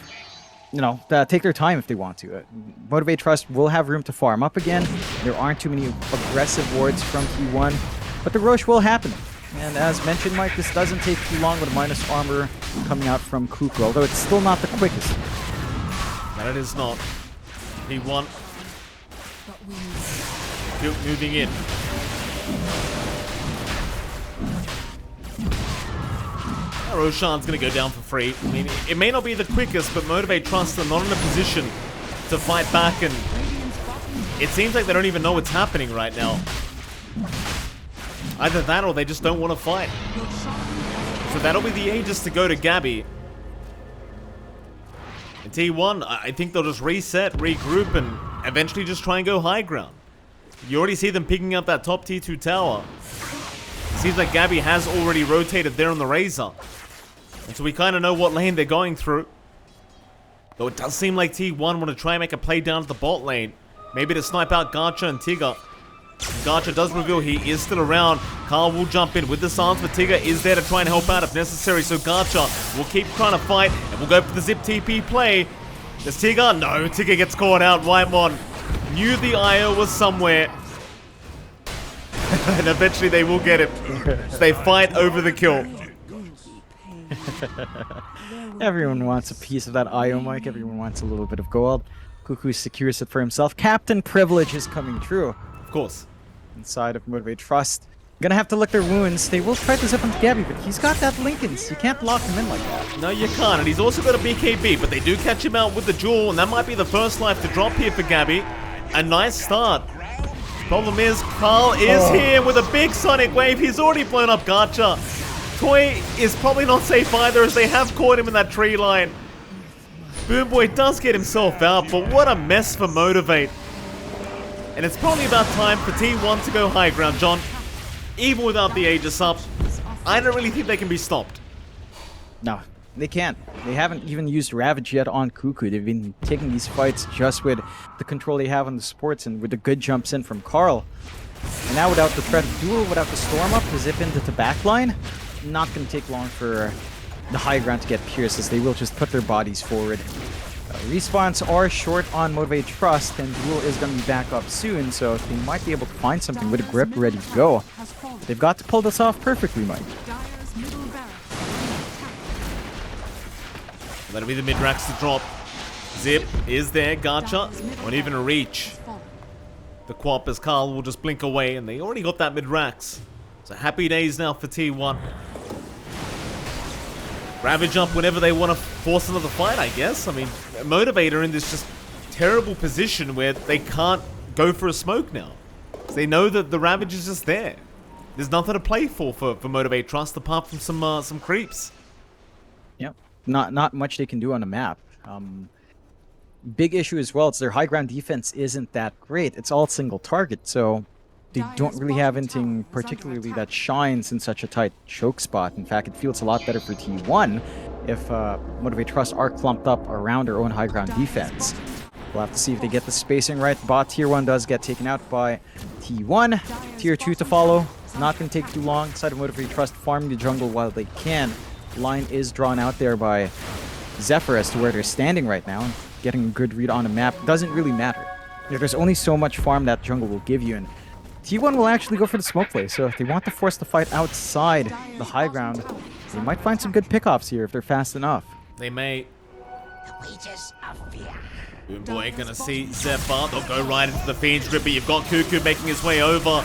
you know, take their time if they want to. Motivate.Trust will have room to farm up again. There aren't too many aggressive wards from T1. But the Rosh will happen. And as mentioned, Mike, this doesn't take too long with a minus armor coming out from Cuckoo. Although it's still not the quickest.
And it is not. T1 moving in. Roshan's going to go down for free. I mean, it may not be the quickest, but Motivate.Trust are not in a position to fight back, and it seems like they don't even know what's happening right now. Either that or they just don't want to fight. So that'll be the Aegis to go to Gabby. And T1, I think they'll just reset, regroup, and eventually just try and go high ground. You already see them picking up that top T2 tower. It seems like Gabby has already rotated there on the Razor. And so we kind of know what lane they're going through. Though it does seem like T1 want to try and make a play down to the bot lane. Maybe to snipe out Gacha and Tigger. Gacha does reveal he is still around. Carl will jump in with the silence, but Tigger is there to try and help out if necessary. So Gacha will keep trying to fight, and we'll go for the zip TP play. Does Tigger? No, Tigger gets caught out. Whitemon knew the IO was somewhere. And eventually they will get it. So they fight over the kill.
Everyone wants a piece of that IO mic. Everyone wants a little bit of gold. Cuckoo secures it for himself. Captain privilege is coming true.
Of course.
Inside of Motivate.Trust. Gonna have to lick their wounds. They will try to zip onto Gabby, but he's got that Lincolns. You can't lock him in like that.
No, you can't. And he's also got a BKB, but they do catch him out with the jewel, and that might be the first life to drop here for Gabby. A nice start. Problem is, Carl is here with a big Sonic Wave. He's already blown up Gacha. Toy is probably not safe either, as they have caught him in that tree line. Boomboy does get himself out, but what a mess for Motivate. And it's probably about time for T1 to go high ground, John. Even without the Aegis up, I don't really think they can be stopped.
No, they can't. They haven't even used Ravage yet on Cuckoo. They've been taking these fights just with the control they have on the supports and with the good jumps in from Carl. And now without the threat of duel, without the storm up to zip into the backline, not going to take long for the high ground to get pierced, as they will just put their bodies forward. Respawns are short on Motivate.Trust, and duel is going to be back up soon, so they might be able to find something with a grip ready to go. They've got to pull this off perfectly, Mike.
Dire's middle barracks are attacked.
That'll be the mid-racks to drop. Zip is there. Gacha won't even reach. The Quap as Carl will just blink away, and they already got that mid-racks. So happy days now for T1. Ravage up whenever they want to force another fight, I guess. I mean, Motivate are in this just terrible position where they can't go for a smoke now. They know that the Ravage is just there. There's nothing to play for Motivate.Trust apart from some creeps.
Yep. Not much they can do on the map. Big issue as well, it's their high ground defense isn't that great. It's all single target, so they don't really have anything particularly that shines in such a tight choke spot. In fact, it feels a lot better for T1 if Motivate.Trust are clumped up around their own high ground defense. We'll have to see if they get the spacing right. Bot Tier 1 does get taken out by T1. Tier 2 to follow. Not going to take too long. Side of Motivate.Trust farming the jungle while they can. Line is drawn out there by Zephyr as to where they're standing right now. Getting a good read on the map doesn't really matter. There's only so much farm that jungle will give you, and T1 will actually go for the smoke play, so if they want to force the fight outside the high ground, they might find some good pickoffs here if they're fast enough.
They may.
The wages of fear.
Boomboy gonna see Zephyr. They'll go right into the Fiend's Gripper. You've got Cuckoo making his way over.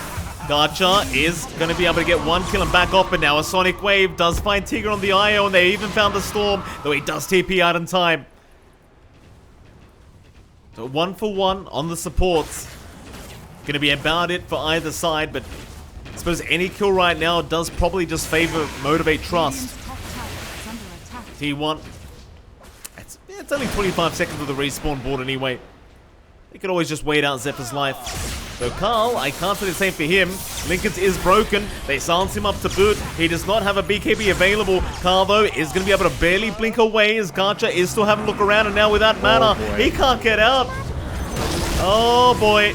Gacha is gonna be able to get one kill and back off, but now a Sonic Wave does find Tigger on the IO, and they even found the Storm, though he does TP out in time. So 1 for 1 on the supports. Gonna be about it for either side, but I suppose any kill right now does probably just favor Motivate.Trust. T1. It's only 25 seconds of the respawn board anyway. They could always just wait out Zephyr's life. So Carl, I can't say the same for him. Lincoln's is broken. They silence him up to boot. He does not have a BKB available. Carl, though, is going to be able to barely blink away as Gacha is still having a look around, and now without mana, he can't get out. Oh, boy.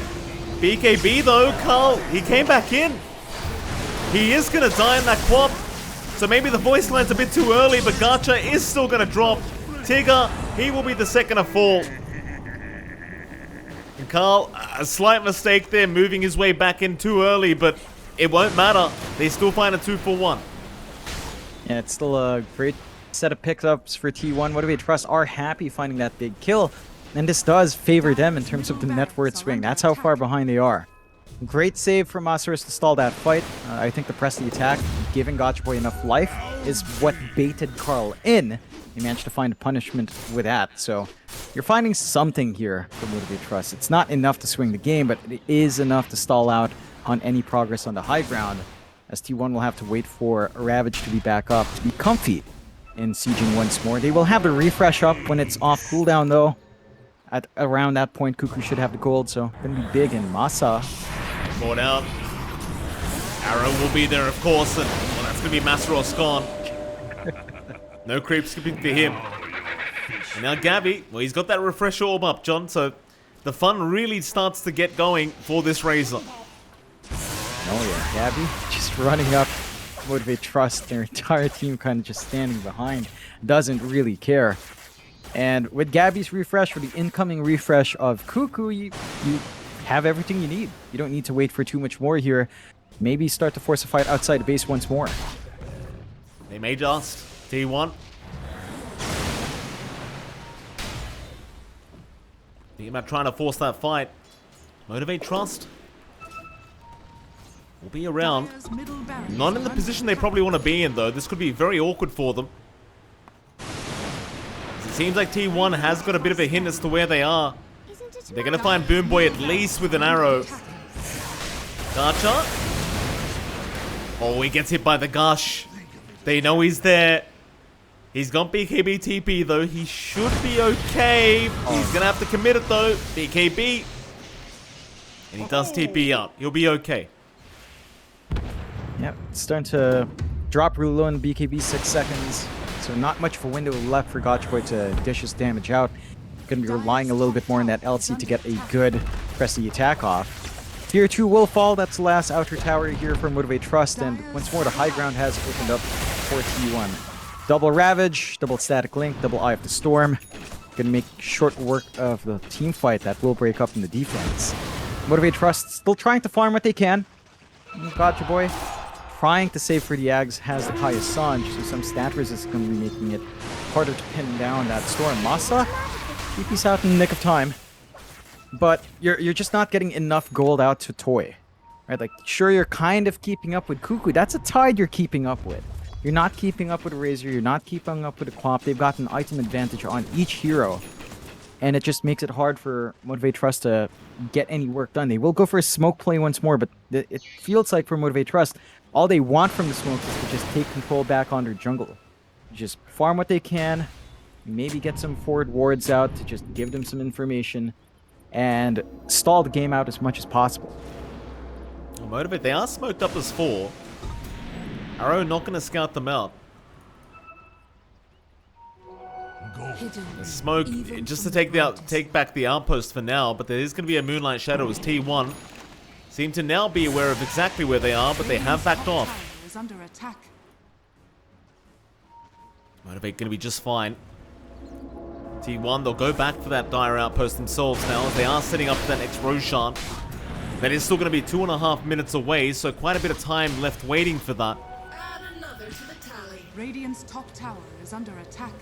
BKB, though. Carl, he came back in. He is going to die in that quap. So maybe the voice line's a bit too early, but Gacha is still going to drop. Tigger, he will be the second to fall. And Carl, a slight mistake there, moving his way back in too early, but it won't matter. They still find a 2 for 1.
Yeah, it's still a great set of pickups for T1. Motivate.Trust are happy finding that big kill, and this does favor them in terms of the net worth swing. That's how far behind they are. Great save from Masaris to stall that fight. I think the press the attack, giving Gotcha Boy enough life, is what baited Carl in. He managed to find a punishment with that, so you're finding something here for Motivate.Trust. It's not enough to swing the game, but it is enough to stall out on any progress on the high ground, as T1 will have to wait for Ravage to be back up to be comfy in sieging once more. They will have the refresh up when it's off cooldown, though. At around that point, Cuckoo should have the gold, so gonna be big in Masa.
Brought out. Arrow will be there, of course, and well, that's gonna be Master or Scorn. No creep skipping for him. And now Gabby, well, he's got that refresh orb up, John, so the fun really starts to get going for this Razor.
Oh yeah, Gabby just running up. Motivate.Trust, their entire team kind of just standing behind, doesn't really care. And with Gabby's refresh, for the incoming refresh of Cuckoo, you have everything you need. You don't need to wait for too much more here. Maybe start to force a fight outside the base once more.
They may just. T1. Thinking about trying to force that fight. Motivate.Trust will be around.
Dire's middle barracks
Not in the
are
position
under
they probably want to be in, though. This could be very awkward for them. It seems like T1 has got a bit of a hint as to where they are. They're going to find Boom Boy at least with an arrow. Garcha. Oh, he gets hit by the gush. They know he's there. He's got BKB TP, though. He should be okay. He's going to have to commit it, though. BKB. And he does TP out. He'll be okay.
Yep, it's starting to drop really low in the BKB, 6 seconds. So not much of a window left for Gotchboy to dish his damage out. Gonna be relying a little bit more on that LC to get a good press the attack off. Tier 2 will fall, that's the last outer tower here for Motivate.Trust, and once more the high ground has opened up for T1. Double Ravage, double Static Link, double Eye of the Storm. Gonna make short work of the team fight that will break up in the defense. Motivate.Trust still trying to farm what they can. Gotchboy trying to save for the Ags, has the highest Sanj, so some stat resist is going to be making it harder to pin down that Storm. Masa, TP's out in the nick of time. But you're just not getting enough gold out to Toy. Right? Like, sure, you're kind of keeping up with Cuckoo. That's a tide you're keeping up with. You're not keeping up with Razor, you're not keeping up with the Quap. They've got an item advantage on each hero. And it just makes it hard for Motivate.Trust to get any work done. They will go for a smoke play once more, but it feels like for Motivate.Trust, all they want from the smoke is to just take control back on their jungle. Just farm what they can, maybe get some forward wards out to just give them some information, and stall the game out as much as possible.
Motivate, they are smoked up as 4. Arrow not going to scout them out.
Hidden.
The smoke,
Even
just
from
to take
the
take back the outpost for now, but there is going to be a Moonlight Shadow as T1 seem to now be aware of exactly where they are, but they have backed off.
tower is under attack.
Motivate going to be just fine. T1, they'll go back for that dire outpost themselves now, as they are setting up for that next Roshan. That is still going to be 2.5 minutes away, so quite a bit of time left waiting for that.
Add another to the tally.
Radiant's top tower is under attack.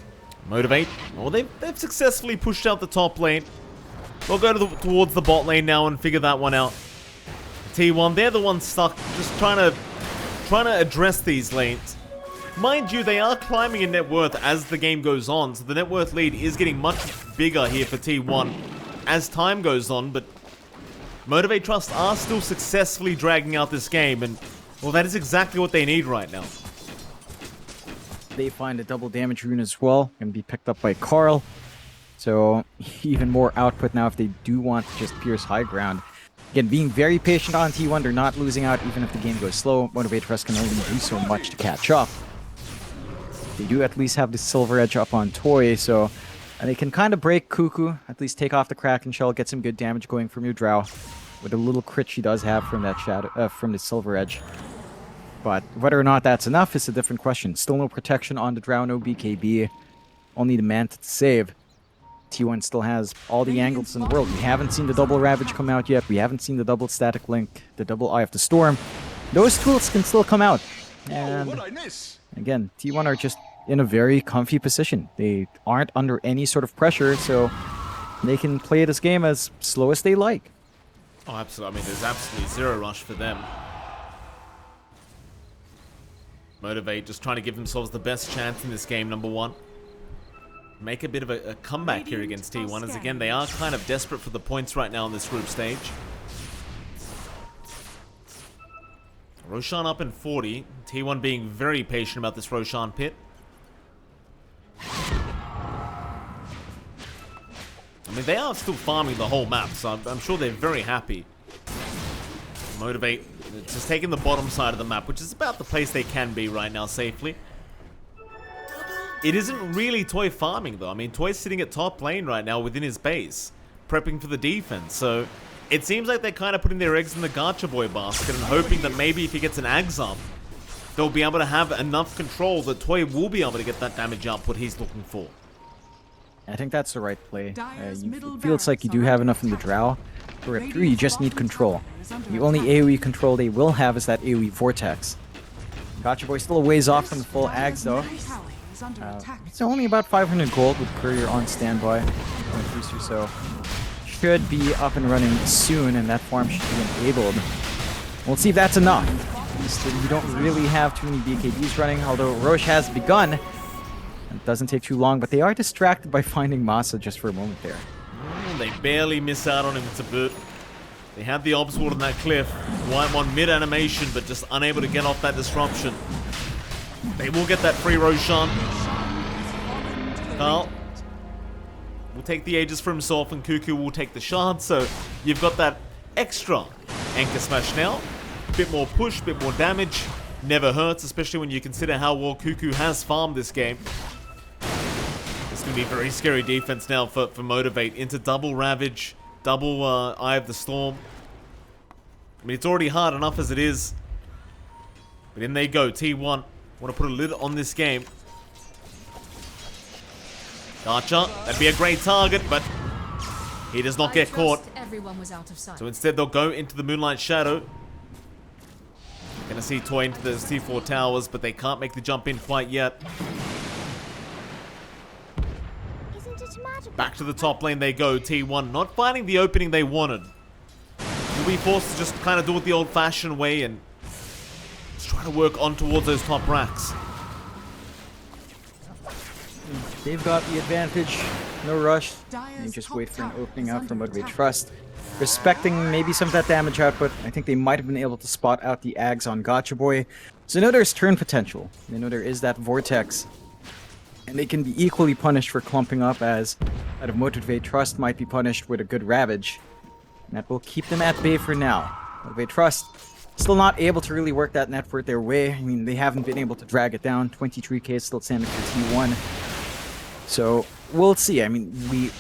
Motivate. Well, they've successfully pushed out the top lane. They'll go towards the bot lane now and figure that one out. T1, they're the ones stuck, just trying to address these lanes. Mind you, they are climbing in net worth as the game goes on, so the net worth lead is getting much bigger here for T1 as time goes on, but Motivate.Trust are still successfully dragging out this game, and, well, that is exactly what they need right now.
They find a double damage rune as well, and be picked up by Carl. So, even more output now if they do want to just pierce high ground. Again, being very patient on T1, they're not losing out even if the game goes slow. Motivate.Trust can only do so much to catch up. They do at least have the Silver Edge up on Toy, so they can kind of break Cuckoo, at least take off the Kraken Shell, get some good damage going from your Drow, with a little crit she does have from that shadow, from the Silver Edge. But whether or not that's enough is a different question. Still no protection on the Drow, no BKB, only the Manta to save. T1 still has all the angles in the world. We haven't seen the double Ravage come out yet. We haven't seen the double Static Link, the double Eye of the Storm. Those tools can still come out. And again, T1 are just in a very comfy position. They aren't under any sort of pressure, so they can play this game as slow as they like.
Oh, absolutely. I mean, there's absolutely zero rush for them. Motivate, just trying to give themselves the best chance in this game, number 1. Make a bit of a comeback here against T1, as again, they are kind of desperate for the points right now in this group stage. Roshan up in 40. T1 being very patient about this Roshan pit. I mean, they are still farming the whole map, so I'm sure they're very happy. Motivate, just taking the bottom side of the map, which is about the place they can be right now safely. It isn't really Toy farming, though. I mean, Toy's sitting at top lane right now within his base. prepping for the defense. So it seems like they're kind of putting their eggs in the Gacha Boy basket and hoping that maybe if he gets an Ags up, they'll be able to have enough control that Toy will be able to get that damage output he's looking for.
I think that's the right play.
Dire's middle
It feels like you do
barracks
have
are
enough in the
under
drow. For a 3, you just need control.
is under
The only
attack.
AoE control they will have is that AoE vortex. Gacha Boy still a ways off from the full Ags though.
Middle tower is under attack.
It's only about 500 gold with Courier on standby. Boost or so. Should be up and running soon, and that farm should be enabled. We'll see if that's enough. At least you don't really have too many BKBs running, although Roche has begun. It doesn't take too long, but they are distracted by finding Masa just for a moment there.
They barely miss out on him to boot. They had the obs ward on that cliff. White one mid-animation, but just unable to get off that disruption. They will get that free Roshan. Carl will take the Aegis for himself, and Cuckoo will take the shard. So you've got that extra Anchor Smash now. Bit more push, bit more damage. Never hurts, especially when you consider how well Cuckoo has farmed this game. It's going to be a very scary defense now for Motivate. Into double Ravage, double Eye of the Storm. I mean, it's already hard enough as it is. But in they go, T1. Want to put a lid on this game. Gacha, that'd be a great target, but he does not get caught.
Everyone was out of sight.
So instead, they'll go into the Moonlight Shadow. Gonna see Toy into the C4 towers, but they can't make the jump in quite yet. Back to the top lane they go, T1, not finding the opening they wanted. You'll be forced to just kind of do it the old-fashioned way and just try to work on towards those top racks.
They've got the advantage. No rush.
Dire's
And just
top
wait for an
tower
opening
is
out from
under
Motivate.Trust. Respecting maybe some of that damage output, I think they might have been able to spot out the Ags on Gacha Boy. So they know there's turn potential. They know there is that Vortex. And they can be equally punished for clumping up as out of Motivate.Trust might be punished with a good Ravage. And that will keep them at bay for now. Motivate.Trust still not able to really work that network their way. I mean, they haven't been able to drag it down. 23k is still standing for T1. So we'll see. I mean, we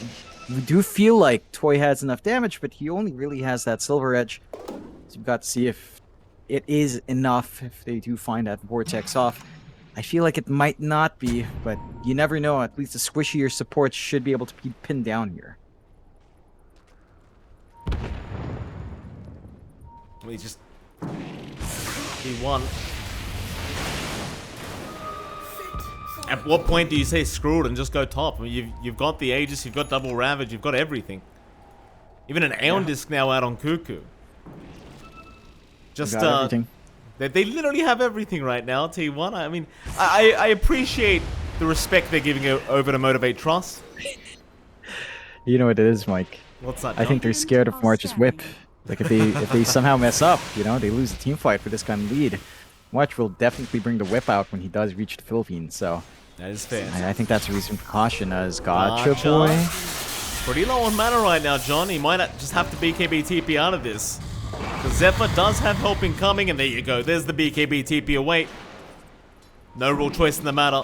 do feel like Toy has enough damage, but he only really has that Silver Edge. So we've got to see if it is enough if they do find that Vortex off. I feel like it might not be, but you never know. At least the squishier supports should be able to be pinned down here.
Well, he just... He won. At what point do you say screw it and just go top? I mean, you've got the Aegis, you've got double Ravage, you've got everything. Even an Aeon Disc now out on Cuckoo. Just,
Everything.
They literally have everything right now, T1. I mean, I appreciate the respect they're giving over to Motivate.Trust.
You know what it is, Mike.
What's that,
I think they're scared of March's whip. Like if they somehow mess up, you know, they lose the team fight for this kind of lead. March will definitely bring the whip out when he does reach the Philippines. So
That is fair.
I think that's a reason for caution as Gacha Boy.
Pretty low on mana right now, John. He might just have to BKB TP out of this. Because Zephyr does have help incoming, and there you go. There's the BKB TP away. No real choice in the matter.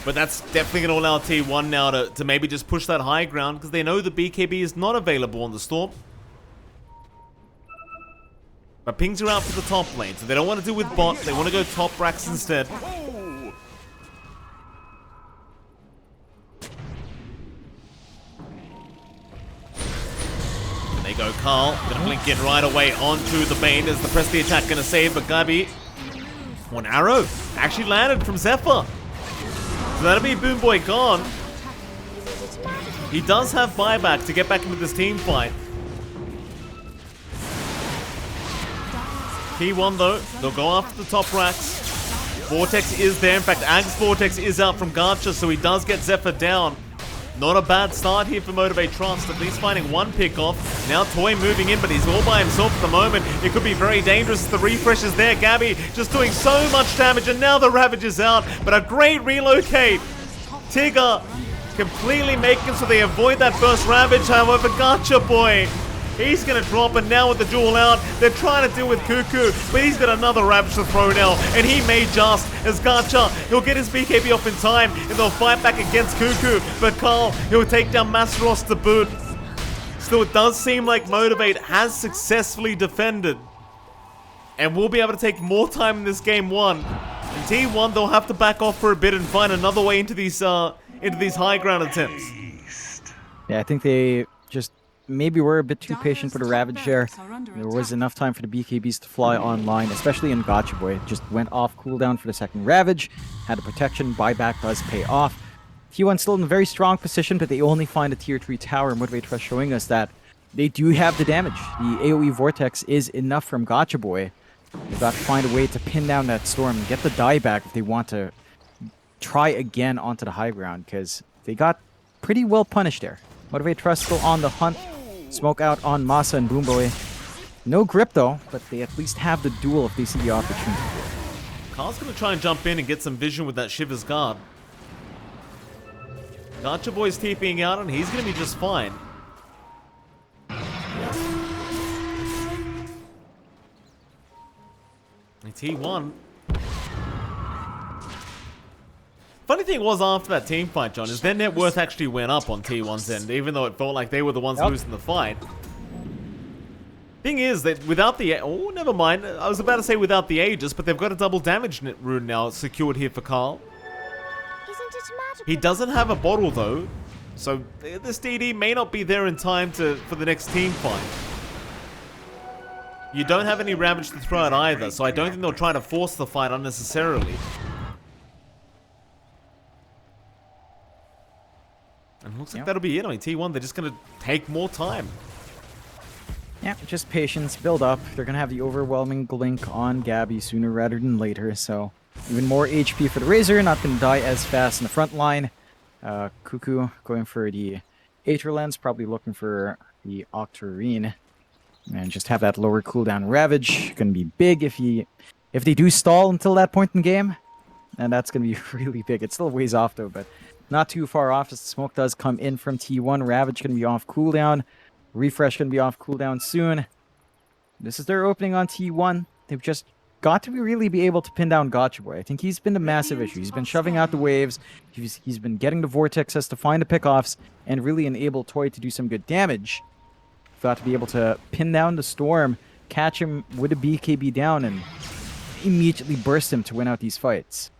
But that's definitely going to allow T1 now to maybe just push that high ground, because they know the BKB is not available on the Storm. But pings are out for the top lane, so they don't want to deal with bot. They want to go top racks instead. They go Carl, gonna blink in right away onto the Bane. Is the press the attack gonna save? But Gabi, one arrow actually landed from Zephyr. So that'll be Boom Boy gone. He does have buyback to get back into this team fight. T1 though, they'll go after the top racks. Vortex is there. In fact, Ag's Vortex is out from Gacha, so he does get Zephyr down. Not a bad start here for Motivate.Trust, at least finding one pick off. Now Toy moving in, but he's all by himself at the moment. It could be very dangerous. The refresh is there. Gabby just doing so much damage, and now the Ravage is out. But a great relocate. Tigger completely making so they avoid that first Ravage. However, Gacha Boy, he's going to drop, and now with the duel out, they're trying to deal with Cuckoo, but he's got another Ravage to throw now, and he may just, as Gacha, he'll get his BKB off in time, and they'll fight back against Cuckoo, but Carl, he'll take down Masteros to boot. Still, it does seem like Motivate has successfully defended. And we'll be able to take more time in this game 1. In T1, they'll have to back off for a bit and find another way into these high ground attempts.
Yeah, I think they just maybe were a bit too patient for the
Dire's
Ravage
top
there.
barracks are under
There was
attack.
enough time for the BKBs to fly online, especially in Gotcha Boy. Just went off cooldown for the second Ravage, had a protection, buyback does pay off. T1 still in a very strong position, but they only find a tier 3 tower. Motivate.Trust showing us that they do have the damage. The AoE Vortex is enough from Gotcha Boy. They've got to find a way to pin down that storm and get the die back if they want to try again onto the high ground, because they got pretty well punished there. Motivate.Trust still on the hunt. Smoke out on Masa and Boomboy. No grip though, but they at least have the duel if they see the opportunity.
Carl's going to try and jump in and get some vision with that Shiver's Guard. Gotcha Boy's TPing out and he's going to be just fine. T1. Funny thing was, after that team fight, John, is their net worth actually went up on T1's end, even though it felt like they were the ones losing the fight. Thing is that without the... Oh, never mind. I was about to say without the Aegis, but they've got a double damage net rune now secured here for Carl.
Isn't it magical?
He doesn't have a bottle, though, so this DD may not be there in time for the next team fight. You don't have any Ravage to throw out either, so I don't think they'll try to force the fight unnecessarily. And it looks like that'll be it. I mean, T1, they're just going to take more time.
Yeah, just patience, build up. They're going to have the overwhelming blink on Gabby sooner rather than later, so even more HP for the Razor, not going to die as fast in the front line. Cuckoo going for the Aether Lens, probably looking for the Octarine. And just have that lower cooldown Ravage. Going to be big if they do stall until that point in the game. And that's going to be really big. It's still ways off though, but not too far off as the smoke does come in from T1. Ravage going to be off cooldown. Refresh going to be off cooldown soon. This is their opening on T1. They've just got to really be able to pin down Gotcha Boy. I think he's been the massive issue. He's been shoving out the waves. He's been getting the Vortexes to find the pickoffs and really enable Toy to do some good damage. Got to be able to pin down the storm, catch him with a BKB down, and immediately burst him to win out these fights.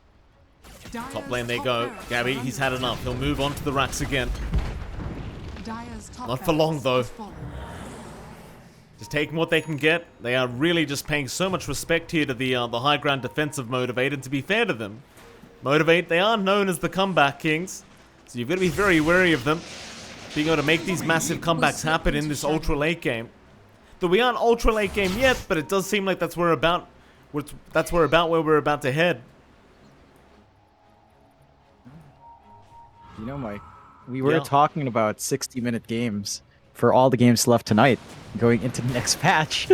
Top lane they go. Gabby, he's had enough. He'll move on to the racks again. Not for long, though. Just taking what they can get. They are really just paying so much respect here to the high ground defensive Motivate, and to be fair to them, Motivate, they are known as the comeback kings, so you've got to be very wary of them. Being able to make these massive comebacks happen in this ultra late game. Though we aren't ultra late game yet, but it does seem like that's where where we're about to head.
You know, Mike, we were talking about 60-minute games for all the games left tonight, going into the next patch.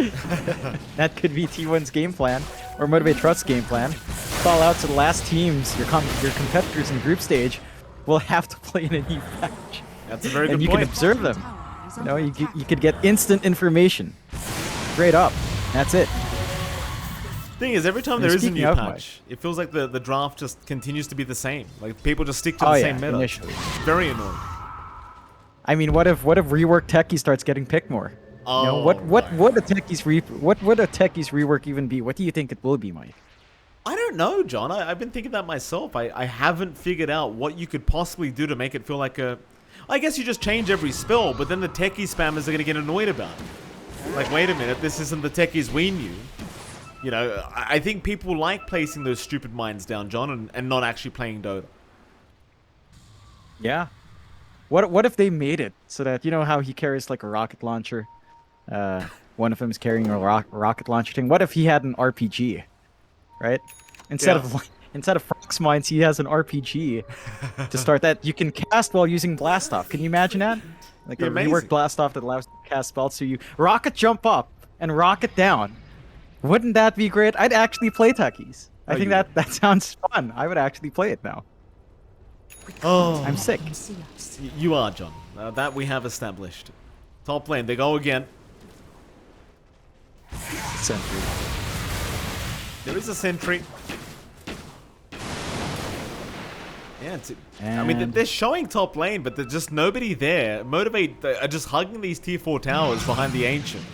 That could be T1's game plan, or Motivate.Trust's game plan. Fall out to the last teams, your competitors in group stage, will have to play in a new patch.
That's a very good
and you
point.
can observe them. You know, you could get instant information. Straight up. That's it.
Thing is, every time
And
there is a
speaking
new
of
patch, it feels like the draft just continues to be the same. Like, people just stick to the same meta.
Initially.
Very annoying.
I mean, what if rework techie starts getting picked more?
Oh,
You know, what would a techie's rework even be? What do you think it will be, Mike?
I don't know, John. I've been thinking that myself. I haven't figured out what you could possibly do to make it feel like a... I guess you just change every spell, but then the techie spammers are going to get annoyed about it. Like, wait a minute, this isn't the techies we knew. You know, I think people like placing those stupid mines down, John, and not actually playing Dota.
Yeah. What if they made it so that, you know how he carries like a rocket launcher? One of them is carrying a rocket launcher thing. What if he had an RPG, right? Instead of Frox Mines, he has an RPG to start that you can cast while using Blast Off. Can you imagine that? Like a reworked Blast Off that allows you to cast spells, so you rocket jump up and rocket down. Wouldn't that be great? I'd actually play techies. I think that sounds fun. I would actually play it now.
Oh,
I'm sick.
You are, John. That we have established. Top lane, they go again.
Sentry.
There is a sentry. Yeah, I mean,
And
they're showing top lane, but there's just nobody there. Motivate are just hugging these tier 4 towers behind the Ancient.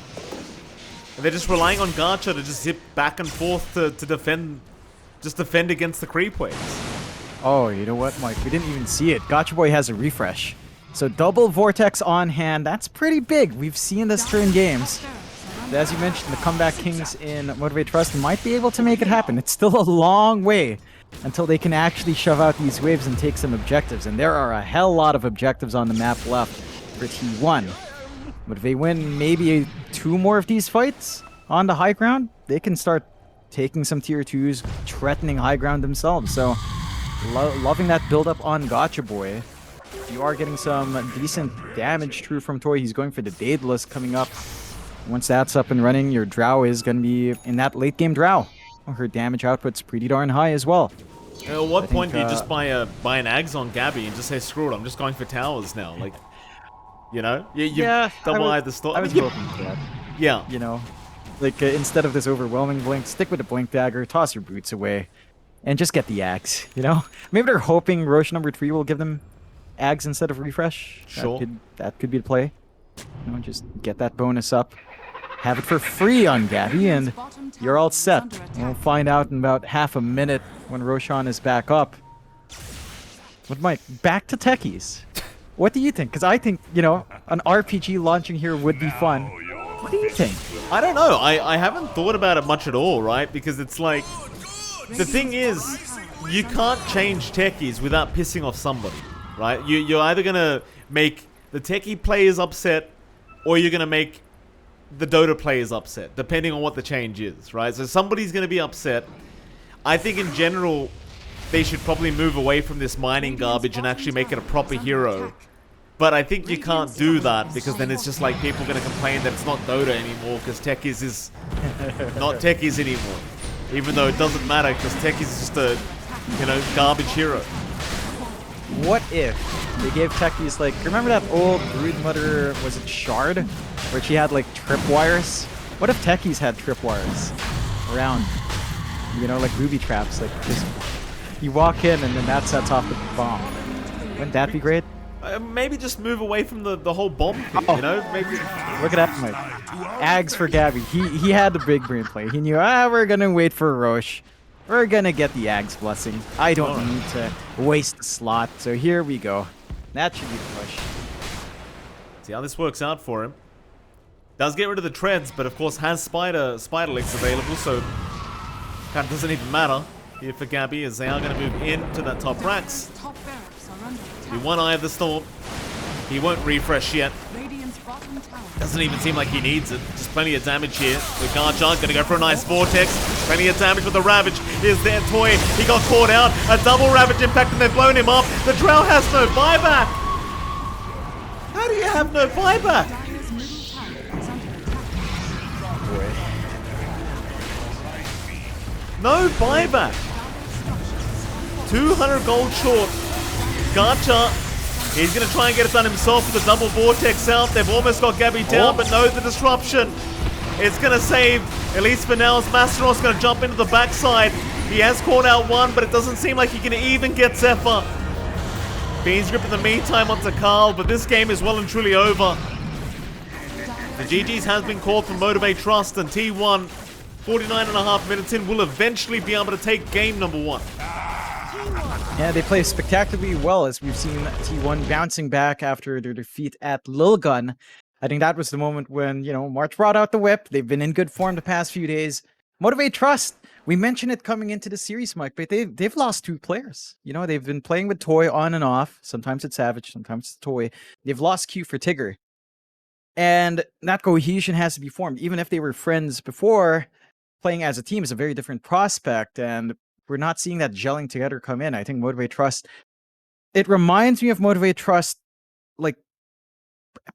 And they're just relying on Gacha to just zip back and forth to defend, just defend against the creep waves.
oh, you know what, Mike? We didn't even see it. Gotcha Boy has a refresh. So double Vortex on hand. That's pretty big. We've seen this turn games. As you mentioned, the Comeback Kings in Motivate.Trust might be able to make it happen. It's still a long way until they can actually shove out these waves and take some objectives. And there are a hell lot of objectives on the map left for T1. But if they win maybe 2 more of these fights on the high ground, they can start taking some tier 2s, threatening high ground themselves. So loving that build-up on Gotcha Boy. You are getting some decent damage through from Toy. He's going for the Daedalus coming up. Once that's up and running, your Drow is going to be in that late-game Drow. Her damage output's pretty darn high as well.
At what point do you just buy an Ags on Gabby and just say, screw it, I'm just going for towers now? Like, you know? You double-eyed the storm.
I was hoping for that.
Yeah.
You know? Like, instead of this overwhelming blink, stick with the blink dagger, toss your boots away, and just get the Ags, you know? Maybe they're hoping Roche number 3 will give them Ags instead of refresh.
Sure.
That could be the play. You know, just get that bonus up. Have it for free on Gabby, and you're all set. We'll find out in about half a minute when Roshan is back up. But Mike, back to techies. What do you think? Because I think, you know, an RPG launching here would be fun. What do you think?
I don't know. I haven't thought about it much at all, right? Because it's like, the thing is, you can't change techies without pissing off somebody, right? You're either going to make the techie players upset, or you're going to make the Dota players upset, depending on what the change is, right? So somebody's going to be upset. I think in general, they should probably move away from this mining garbage and actually make it a proper hero. But I think you can't do that, because then it's just like people are going to complain that it's not Dota anymore, because techies is not techies anymore. Even though it doesn't matter, because techies is just a, you know, garbage hero.
What if they gave techies, like, remember that old Broodmother, was it Shard? Where she had, like, tripwires? What if techies had tripwires around? You know, like booby traps, like, just, you walk in and then that sets off the bomb. Wouldn't that be great?
Maybe just move away from the whole bomb thing, you know? Maybe.
Look at that, Mike. Ags for Gabby. He had the big brain play. He knew, we're gonna wait for Roche. We're gonna get the Ags blessing. I don't need to waste the slot, so here we go. That should be the push.
See how this works out for him. Does get rid of the treads, but of course has spider legs available, so kind of doesn't even matter here for Gabby, as they are going to move into that top racks. Do one eye of the storm. He won't refresh yet. Doesn't even seem like he needs it. Just plenty of damage here. With Garchant going to go for a nice vortex. Plenty of damage with the Ravage. Here's their Toy. He got caught out. A double Ravage impact and they've blown him up. The Drow has no buyback. How do you have no buyback? No buyback. 200 gold short. Gacha, he's going to try and get it done himself with the double vortex out. They've almost got Gabby down, but no, the disruption. It's going to save, at least for now, as Masteros going to jump into the backside. He has caught out one, but it doesn't seem like he can even get Zephyr. Beans grip in the meantime onto Carl, but this game is well and truly over. The GG's has been called from Motivate.Trust, and T1, 49.5 minutes in, will eventually be able to take game number 1.
Yeah, they play spectacularly well, as we've seen T1 bouncing back after their defeat at Lilgun. I think that was the moment when, you know, March brought out the whip. They've been in good form the past few days. Motivate.Trust, we mentioned it coming into the series, Mike, but they've lost 2 players. You know, they've been playing with Toy on and off. Sometimes it's Savage, sometimes it's Toy. They've lost Q for Tigger. And that cohesion has to be formed. Even if they were friends before, playing as a team is a very different prospect, and we're not seeing that gelling together come in. I think Motivate.Trust, it reminds me of Motivate.Trust, like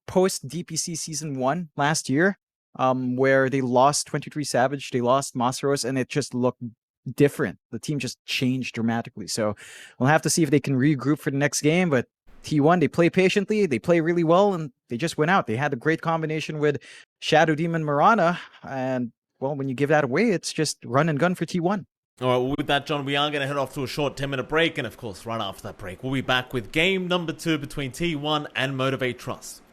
post DPC season 1 last year, where they lost 23 Savage, they lost Masteros, and it just looked different. The team just changed dramatically. So we'll have to see if they can regroup for the next game. But T1, they play patiently, they play really well, and they just went out. They had a great combination with Shadow Demon Mirana, and well, when you give that away, it's just run and gun for T1.
All right, well, with that, John, we are going to head off to a short 10-minute break. And, of course, right after that break, we'll be back with game number 2 between T1 and Motivate.Trust.